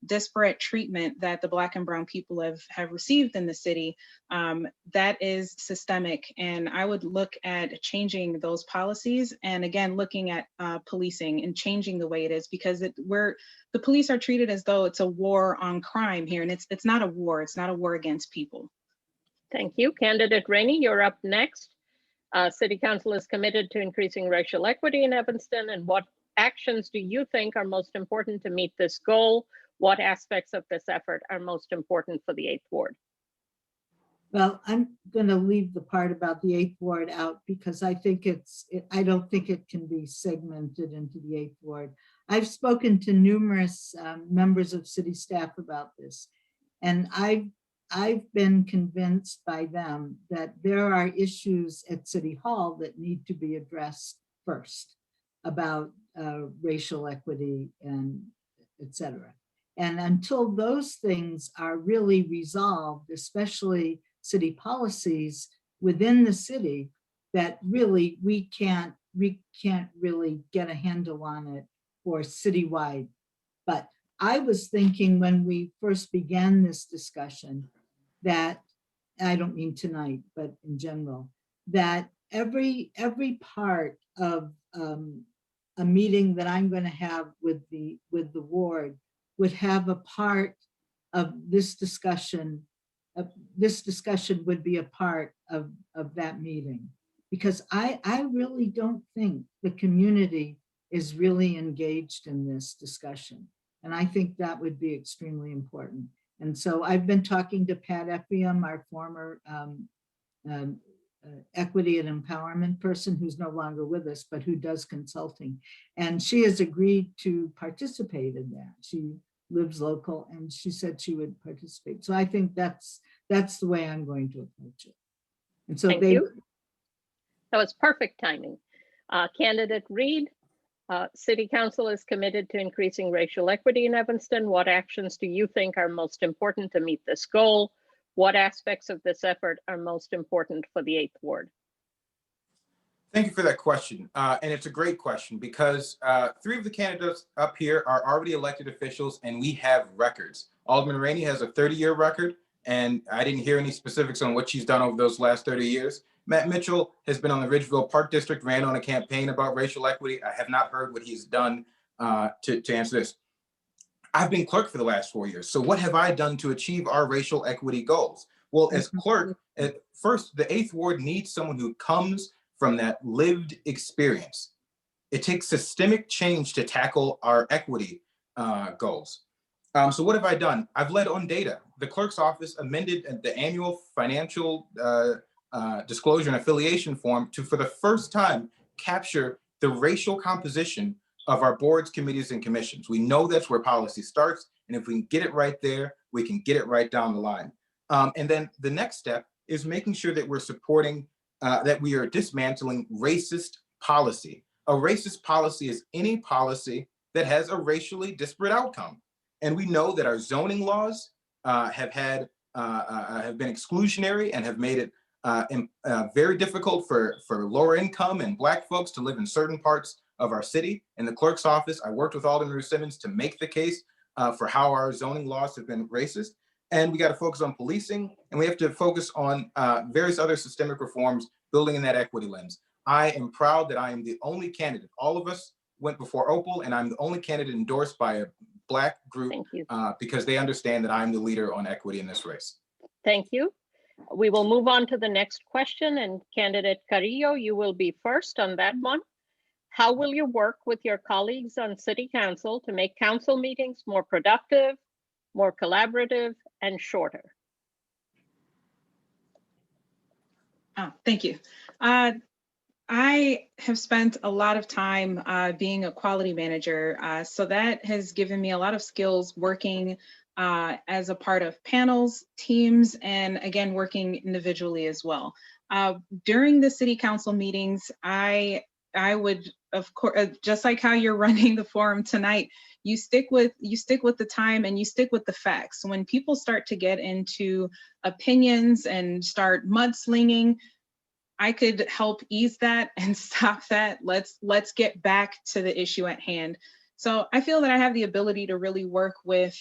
Speaker 4: disparate treatment that the Black and Brown people have received in the city, that is systemic. And I would look at changing those policies, and again, looking at policing and changing the way it is, because the police are treated as though it's a war on crime here, and it's not a war. It's not a war against people.
Speaker 3: Thank you. Candidate Rainey, you're up next. City Council is committed to increasing racial equity in Evanston, and what actions do you think are most important to meet this goal? What aspects of this effort are most important for the 8th Ward?
Speaker 5: Well, I'm going to leave the part about the 8th Ward out because I think I don't think it can be segmented into the 8th Ward. I've spoken to numerous members of city staff about this, and I've been convinced by them that there are issues at City Hall that need to be addressed first about racial equity and et cetera. And until those things are really resolved, especially city policies within the city, that really we can't really get a handle on it for citywide. But I was thinking when we first began this discussion that, I don't mean tonight, but in general, that every part of a meeting that I'm going to have with the ward would have a part of this discussion. This discussion would be a part of that meeting, because I really don't think the community is really engaged in this discussion. And I think that would be extremely important. And so I've been talking to Pat Effiam, our former equity and empowerment person, who's no longer with us, but who does consulting. And she has agreed to participate in that. She lives local, and she said she would participate. So I think that's the way I'm going to approach it. And so
Speaker 3: Thank you. That was perfect timing. Candidate Reed, City Council is committed to increasing racial equity in Evanston. What actions do you think are most important to meet this goal? What aspects of this effort are most important for the 8th Ward?
Speaker 6: Thank you for that question. And it's a great question because 3 of the candidates up here are already elected officials, and we have records. Alderman Rainey has a 30-year record, and I didn't hear any specifics on what she's done over those last 30 years. Matt Mitchell has been on the Ridgeville Park District, ran on a campaign about racial equity. I have not heard what he's done to answer this. I've been clerk for the last 4 years. So what have I done to achieve our racial equity goals? Well, as clerk, at first, the 8th Ward needs someone who comes from that lived experience. It takes systemic change to tackle our equity goals. So what have I done? I've led on data. The clerk's office amended the annual financial disclosure and affiliation form to, for the first time, capture the racial composition of our boards, committees, and commissions. We know that's where policy starts, and if we can get it right there, we can get it right down the line. And then the next step is making sure that we're supporting, that we are dismantling racist policy. A racist policy is any policy that has a racially disparate outcome. And we know that our zoning laws have been exclusionary and have made it very difficult for lower income and Black folks to live in certain parts of our city. In the clerk's office, I worked with Alderman Ruth Simmons to make the case for how our zoning laws have been racist. And we got to focus on policing, and we have to focus on various other systemic reforms, building in that equity lens. I am proud that I am the only candidate. All of us went before Opal, and I'm the only candidate endorsed by a Black group because they understand that I'm the leader on equity in this race.
Speaker 3: Thank you. We will move on to the next question, and candidate Carrillo, you will be first on that one. How will you work with your colleagues on City Council to make council meetings more productive, more collaborative, and shorter?
Speaker 4: Oh, thank you. I have spent a lot of time being a quality manager, so that has given me a lot of skills working as a part of panels, teams, and again, working individually as well. During the city council meetings, I would, of course, just like how you're running the forum tonight, you stick with the time and you stick with the facts. When people start to get into opinions and start mudslinging, I could help ease that and stop that. Let's get back to the issue at hand. So I feel that I have the ability to really work with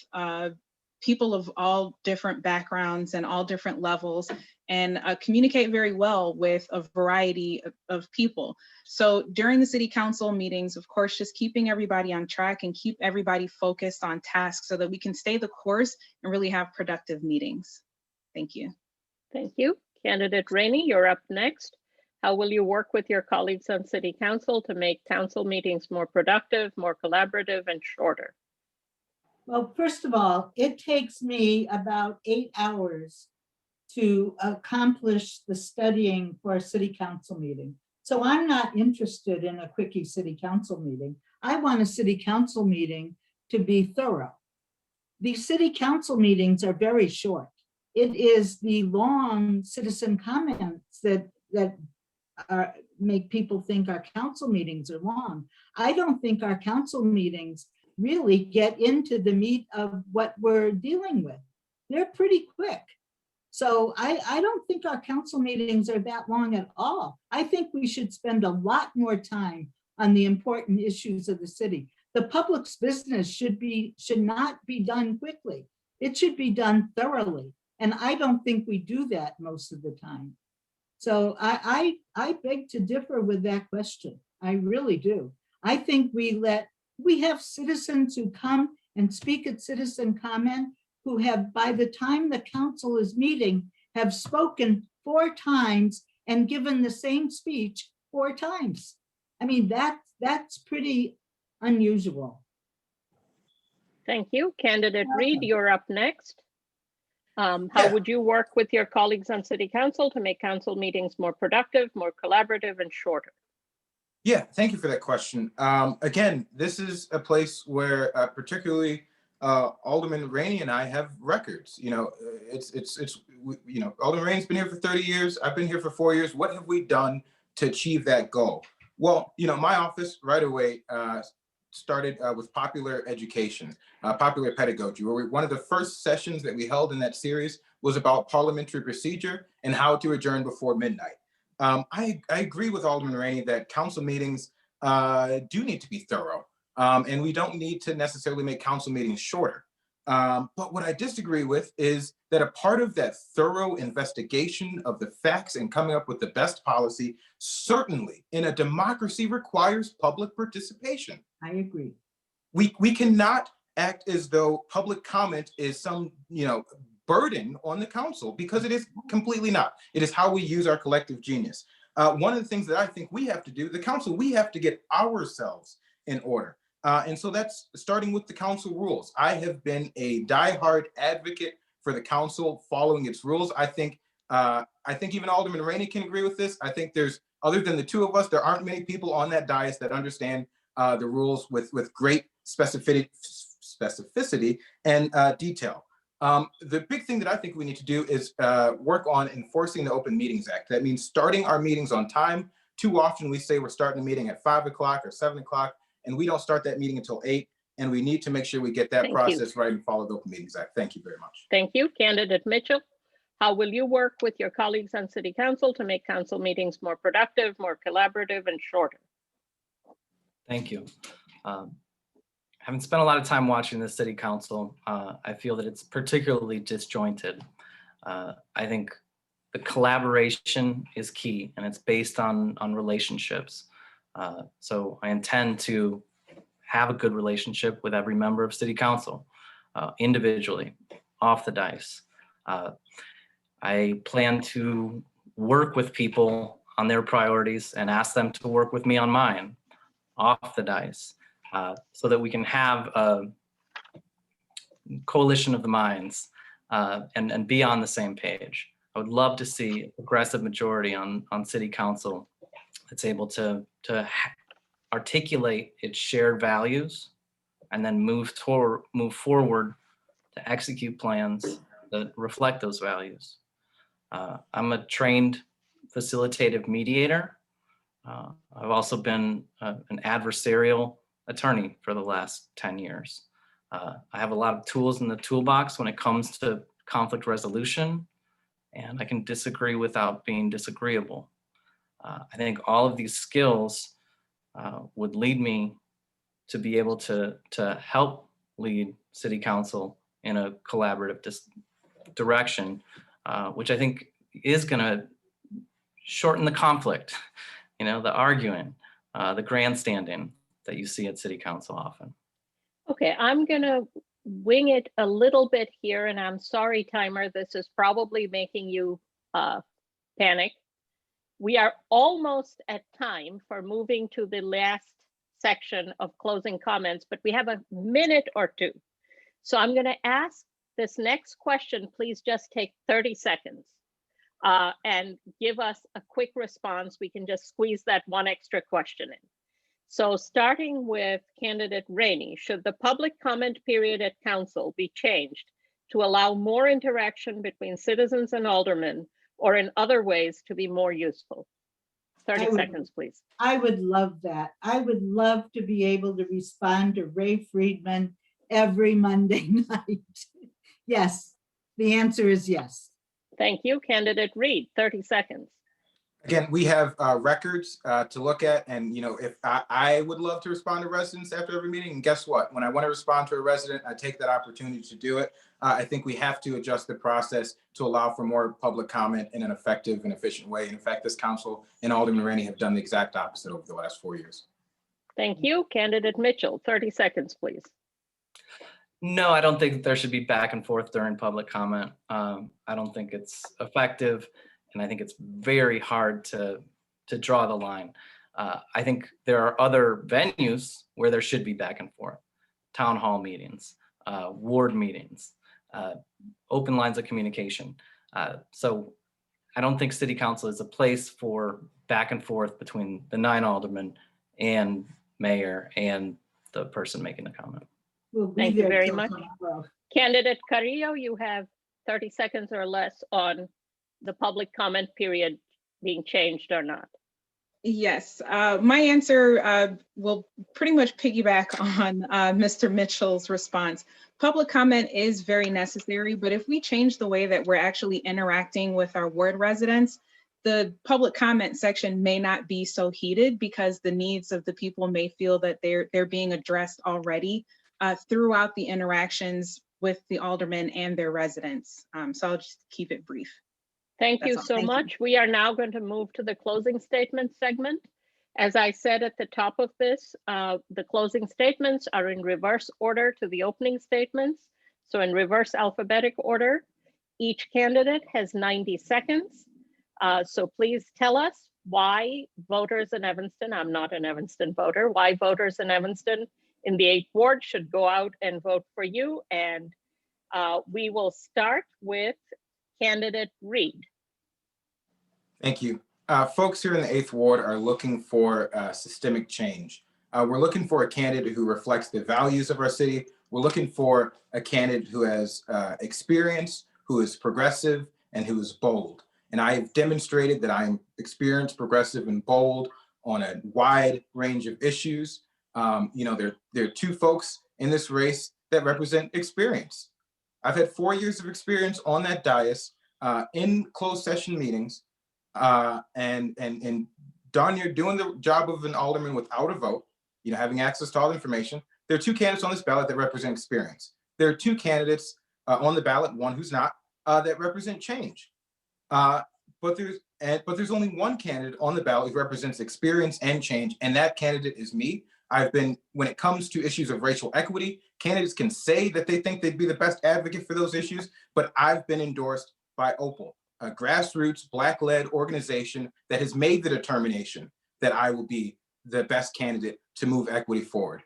Speaker 4: people of all different backgrounds and all different levels, and communicate very well with a variety of people. So during the city council meetings, of course, just keeping everybody on track and keep everybody focused on tasks so that we can stay the course and really have productive meetings. Thank you.
Speaker 3: Thank you. Candidate Rainey, you're up next. How will you work with your colleagues on City Council to make council meetings more productive, more collaborative, and shorter?
Speaker 5: Well, first of all, it takes me about 8 hours to accomplish the studying for a city council meeting. So I'm not interested in a quickie city council meeting. I want a city council meeting to be thorough. These city council meetings are very short. It is the long citizen comments that make people think our council meetings are long. I don't think our council meetings really get into the meat of what we're dealing with. They're pretty quick. So I don't think our council meetings are that long at all. I think we should spend a lot more time on the important issues of the city. The public's business should not be done quickly. It should be done thoroughly. And I don't think we do that most of the time. So I beg to differ with that question. I really do. I think we have citizens who come and speak at citizen comment who have, by the time the council is meeting, have spoken 4 times and given the same speech 4 times. I mean, that's pretty unusual.
Speaker 3: Thank you. Candidate Reed, you're up next. How would you work with your colleagues on City Council to make council meetings more productive, more collaborative, and shorter?
Speaker 6: Yeah, thank you for that question. Again, this is a place where particularly Alderman Rainey and I have records. You know, Alderman Rainey's been here for 30 years. I've been here for 4 years. What have we done to achieve that goal? Well, my office right away started with popular education, popular pedagogy, where one of the first sessions that we held in that series was about parliamentary procedure and how to adjourn before midnight. I agree with Alderman Rainey that council meetings do need to be thorough, and we don't need to necessarily make council meetings shorter. But what I disagree with is that a part of that thorough investigation of the facts and coming up with the best policy, certainly in a democracy, requires public participation.
Speaker 5: I agree.
Speaker 6: We cannot act as though public comment is some, burden on the council, because it is completely not. It is how we use our collective genius. One of the things that I think we have to do, the council, we have to get ourselves in order. And so that's starting with the council rules. I have been a diehard advocate for the council following its rules. I think even Alderman Rainey can agree with this. I think other than the 2 of us, there aren't many people on that dais that understand the rules with great specificity and detail. The big thing that I think we need to do is work on enforcing the Open Meetings Act. That means starting our meetings on time. Too often we say we're starting a meeting at 5 o'clock or 7 o'clock, and we don't start that meeting until 8. And we need to make sure we get that process right and follow the Open Meetings Act. Thank you very much.
Speaker 3: Thank you. Candidate Mitchell, how will you work with your colleagues on City Council to make council meetings more productive, more collaborative, and shorter?
Speaker 1: Thank you. Having spent a lot of time watching the city council, I feel that it's particularly disjointed. I think the collaboration is key, and it's based on relationships. So I intend to have a good relationship with every member of city council, individually, off the dice. I plan to work with people on their priorities and ask them to work with me on mine, off the dice, so that we can have a coalition of the minds and be on the same page. I would love to see a progressive majority on city council that's able to articulate its shared values and then move forward to execute plans that reflect those values. I'm a trained facilitative mediator. I've also been an adversarial attorney for the last 10 years. I have a lot of tools in the toolbox when it comes to conflict resolution, and I can disagree without being disagreeable. I think all of these skills would lead me to be able to help lead city council in a collaborative direction, which I think is going to shorten the conflict, the arguing, the grandstanding that you see at city council often.
Speaker 3: Okay, I'm gonna wing it a little bit here, and I'm sorry, timer, this is probably making you panic. We are almost at time for moving to the last section of closing comments, but we have a minute or two. So I'm gonna ask this next question, please just take 30 seconds and give us a quick response. We can just squeeze that one extra question in. So starting with candidate Rainey, should the public comment period at council be changed to allow more interaction between citizens and aldermen, or in other ways to be more useful? 30 seconds, please.
Speaker 5: I would love that. I would love to be able to respond to Ray Friedman every Monday night. Yes, the answer is yes.
Speaker 3: Thank you. Candidate Reed, 30 seconds.
Speaker 6: Again, we have records to look at, and if I would love to respond to residents after every meeting, and guess what? When I want to respond to a resident, I take that opportunity to do it. I think we have to adjust the process to allow for more public comment in an effective and efficient way. And in fact, this council and Alderman Rainey have done the exact opposite over the last 4 years.
Speaker 3: Thank you. Candidate Mitchell, 30 seconds, please.
Speaker 1: No, I don't think that there should be back and forth during public comment. I don't think it's effective, and I think it's very hard to draw the line. I think there are other venues where there should be back and forth. Town hall meetings, ward meetings, open lines of communication. So I don't think city council is a place for back and forth between the 9 aldermen and mayor and the person making the comment.
Speaker 5: We'll be
Speaker 3: Thank you
Speaker 5: there
Speaker 3: very
Speaker 5: till
Speaker 3: much.
Speaker 5: 12.
Speaker 3: Candidate Carrillo, you have 30 seconds or less on the public comment period being changed or not.
Speaker 4: Yes, my answer will pretty much piggyback on Mr. Mitchell's response. Public comment is very necessary, but if we change the way that we're actually interacting with our ward residents, the public comment section may not be so heated because the needs of the people may feel that they're being addressed already throughout the interactions with the aldermen and their residents. So I'll just keep it brief.
Speaker 3: Thank you
Speaker 4: That's all.
Speaker 3: so
Speaker 4: Thank you.
Speaker 3: much. We are now going to move to the closing statement segment. As I said at the top of this, the closing statements are in reverse order to the opening statements. So in reverse alphabetic order, each candidate has 90 seconds. So please tell us why voters in Evanston, I'm not an Evanston voter, why voters in Evanston in the 8th ward should go out and vote for you. And we will start with candidate Reed.
Speaker 6: Thank you. Folks here in the 8th ward are looking for systemic change. We're looking for a candidate who reflects the values of our city. We're looking for a candidate who has experience, who is progressive, and who is bold. And I've demonstrated that I'm experienced, progressive, and bold on a wide range of issues. There are 2 folks in this race that represent experience. I've had 4 years of experience on that dais in closed session meetings, and darn near doing the job of an alderman without a vote. having access to all the information. There are 2 candidates on this ballot that represent experience. There are 2 candidates on the ballot, one who's not, that represent change. But there's only 1 candidate on the ballot who represents experience and change, and that candidate is me. When it comes to issues of racial equity, candidates can say that they think they'd be the best advocate for those issues, but I've been endorsed by Opal, a grassroots Black-led organization that has made the determination that I will be the best candidate to move equity forward.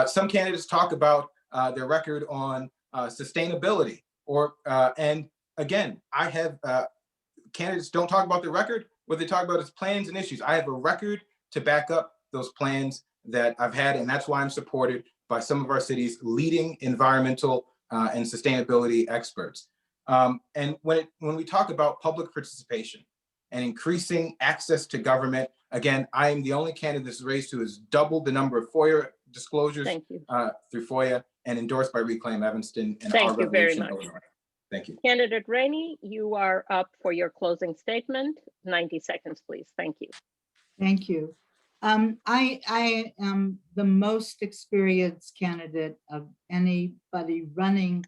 Speaker 6: Some candidates talk about their record on sustainability, and again, I have candidates don't talk about their record. What they talk about is plans and issues. I have a record to back up those plans that I've had, and that's why I'm supported by some of our city's leading environmental and sustainability experts. And when we talk about public participation and increasing access to government, again, I am the only candidate that's raised who has doubled the number of FOIA disclosures through FOIA and endorsed by Reclaim Evanston and
Speaker 3: Thank
Speaker 6: our
Speaker 3: you very
Speaker 6: revolution.
Speaker 3: much.
Speaker 6: Thank you.
Speaker 3: Candidate Rainey, you are up for your closing statement. 90 seconds, please. Thank you.
Speaker 5: Thank you. I am the most experienced candidate of anybody running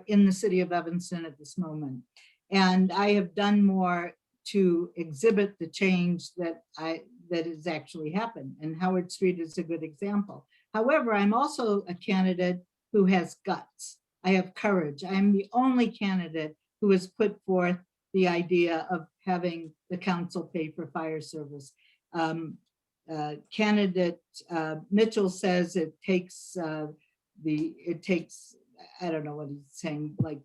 Speaker 5: in the city of Evanston at this moment. And I have done more to exhibit the change that has actually happened. And Howard Street is a good example. However, I'm also a candidate who has guts. I have courage. I am the only candidate who has put forth the idea of having the council pay for fire service. Candidate Mitchell says it takes, I don't know what he's saying, like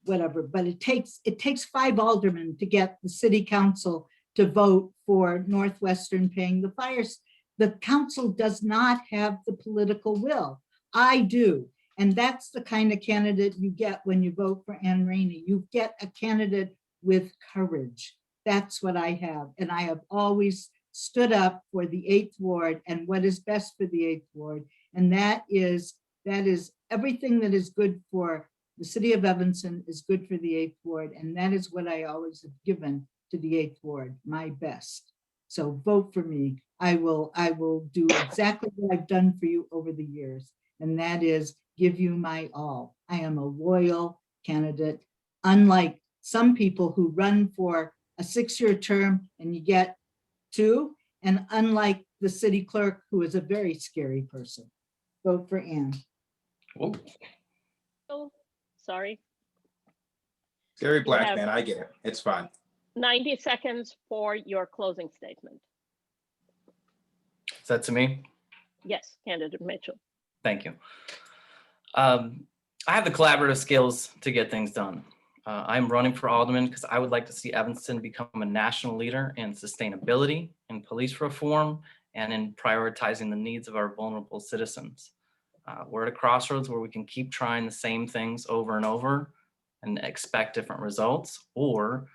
Speaker 5: whatever, but it takes 5 aldermen to get the city council to vote for Northwestern paying the fires. The council does not have the political will. I do. And that's the kind of candidate you get when you vote for Ann Rainey. You get a candidate with courage. That's what I have. And I have always stood up for the 8th Ward and what is best for the 8th Ward. And that is everything that is good for the city of Evanston is good for the 8th Ward. And that is what I always have given to the 8th Ward, my best. So vote for me. I will do exactly what I've done for you over the years. And that is give you my all. I am a loyal candidate, unlike some people who run for a 6-year term and you get 2, and unlike the city clerk, who is a very scary person. Vote for Ann.
Speaker 1: Oh,
Speaker 3: Oh, sorry.
Speaker 6: Scary
Speaker 3: You
Speaker 6: black
Speaker 3: have-
Speaker 6: man, I get it. It's fine.
Speaker 3: 90 seconds for your closing statement.
Speaker 1: is that to me?
Speaker 3: Yes, candidate Mitchell.
Speaker 1: Thank you. I have the collaborative skills to get things done. I'm running for alderman because I would like to see Evanston become a national leader in sustainability, in police reform, and in prioritizing the needs of our vulnerable citizens. We're at a crossroads where we can keep trying the same things over and over and expect different results, or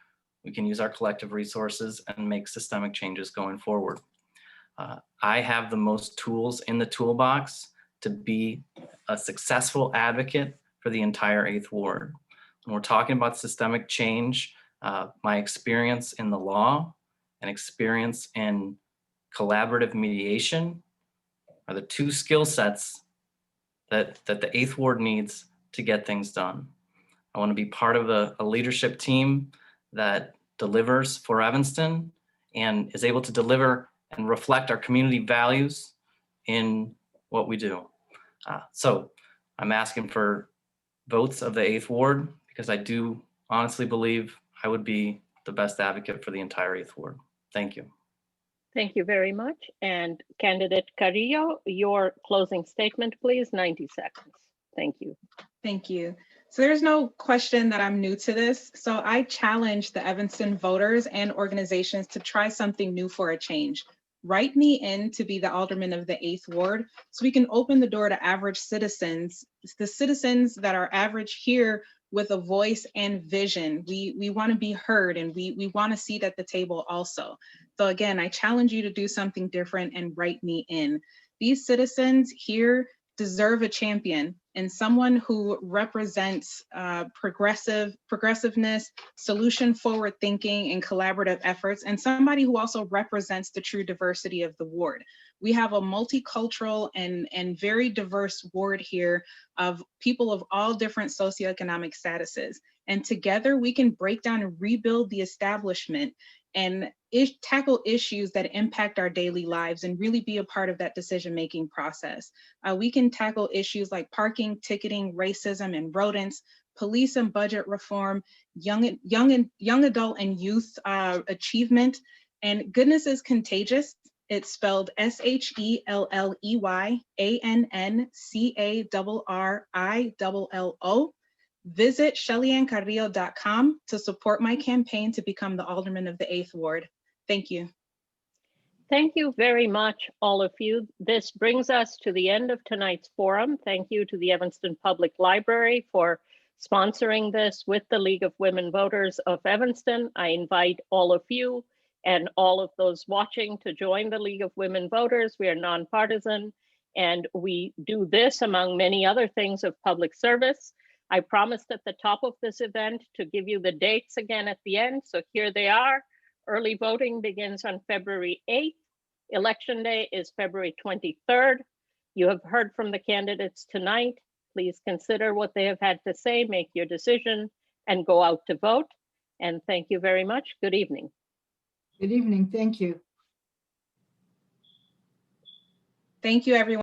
Speaker 1: we can use our collective resources and make systemic changes going forward. I have the most tools in the toolbox to be a successful advocate for the entire 8th Ward. When we're talking about systemic change, my experience in the law and experience in collaborative mediation are the 2 skill sets that the 8th Ward needs to get things done. I want to be part of a leadership team that delivers for Evanston and is able to deliver and reflect our community values in what we do. So I'm asking for votes of the 8th Ward because I do honestly believe I would be the best advocate for the entire 8th Ward. Thank you.
Speaker 3: Thank you very much. And candidate Carrillo, your closing statement, please. 90 seconds. Thank you.
Speaker 4: Thank you. So there's no question that I'm new to this. So I challenge the Evanston voters and organizations to try something new for a change. Write me in to be the alderman of the 8th Ward so we can open the door to average citizens, the citizens that are average here with a voice and vision. We want to be heard and we want a seat at the table also. So again, I challenge you to do something different and write me in. These citizens here deserve a champion and someone who represents progressiveness, solution forward thinking, and collaborative efforts, and somebody who also represents the true diversity of the ward. We have a multicultural and very diverse ward here of people of all different socioeconomic statuses. And together we can break down and rebuild the establishment and tackle issues that impact our daily lives and really be a part of that decision-making process. We can tackle issues like parking, ticketing, racism and rodents, police and budget reform, young adult and youth achievement, and goodness is contagious. It's spelled SHELLEYANNCARRILLO. Visit ShellyAnnCarrillo.com to support my campaign to become the Alderman of the 8th Ward. Thank you.
Speaker 3: Thank you very much, all of you. This brings us to the end of tonight's forum. Thank you to the Evanston Public Library for sponsoring this with the League of Women Voters of Evanston. I invite all of you and all of those watching to join the League of Women Voters. We are nonpartisan, and we do this among many other things of public service. I promised at the top of this event to give you the dates again at the end, so here they are. Early voting begins on February 8th. Election day is February 23rd. You have heard from the candidates tonight. Please consider what they have had to say, make your decision, and go out to vote. And thank you very much. Good evening.
Speaker 5: Good evening. Thank you.
Speaker 4: Thank you, everyone.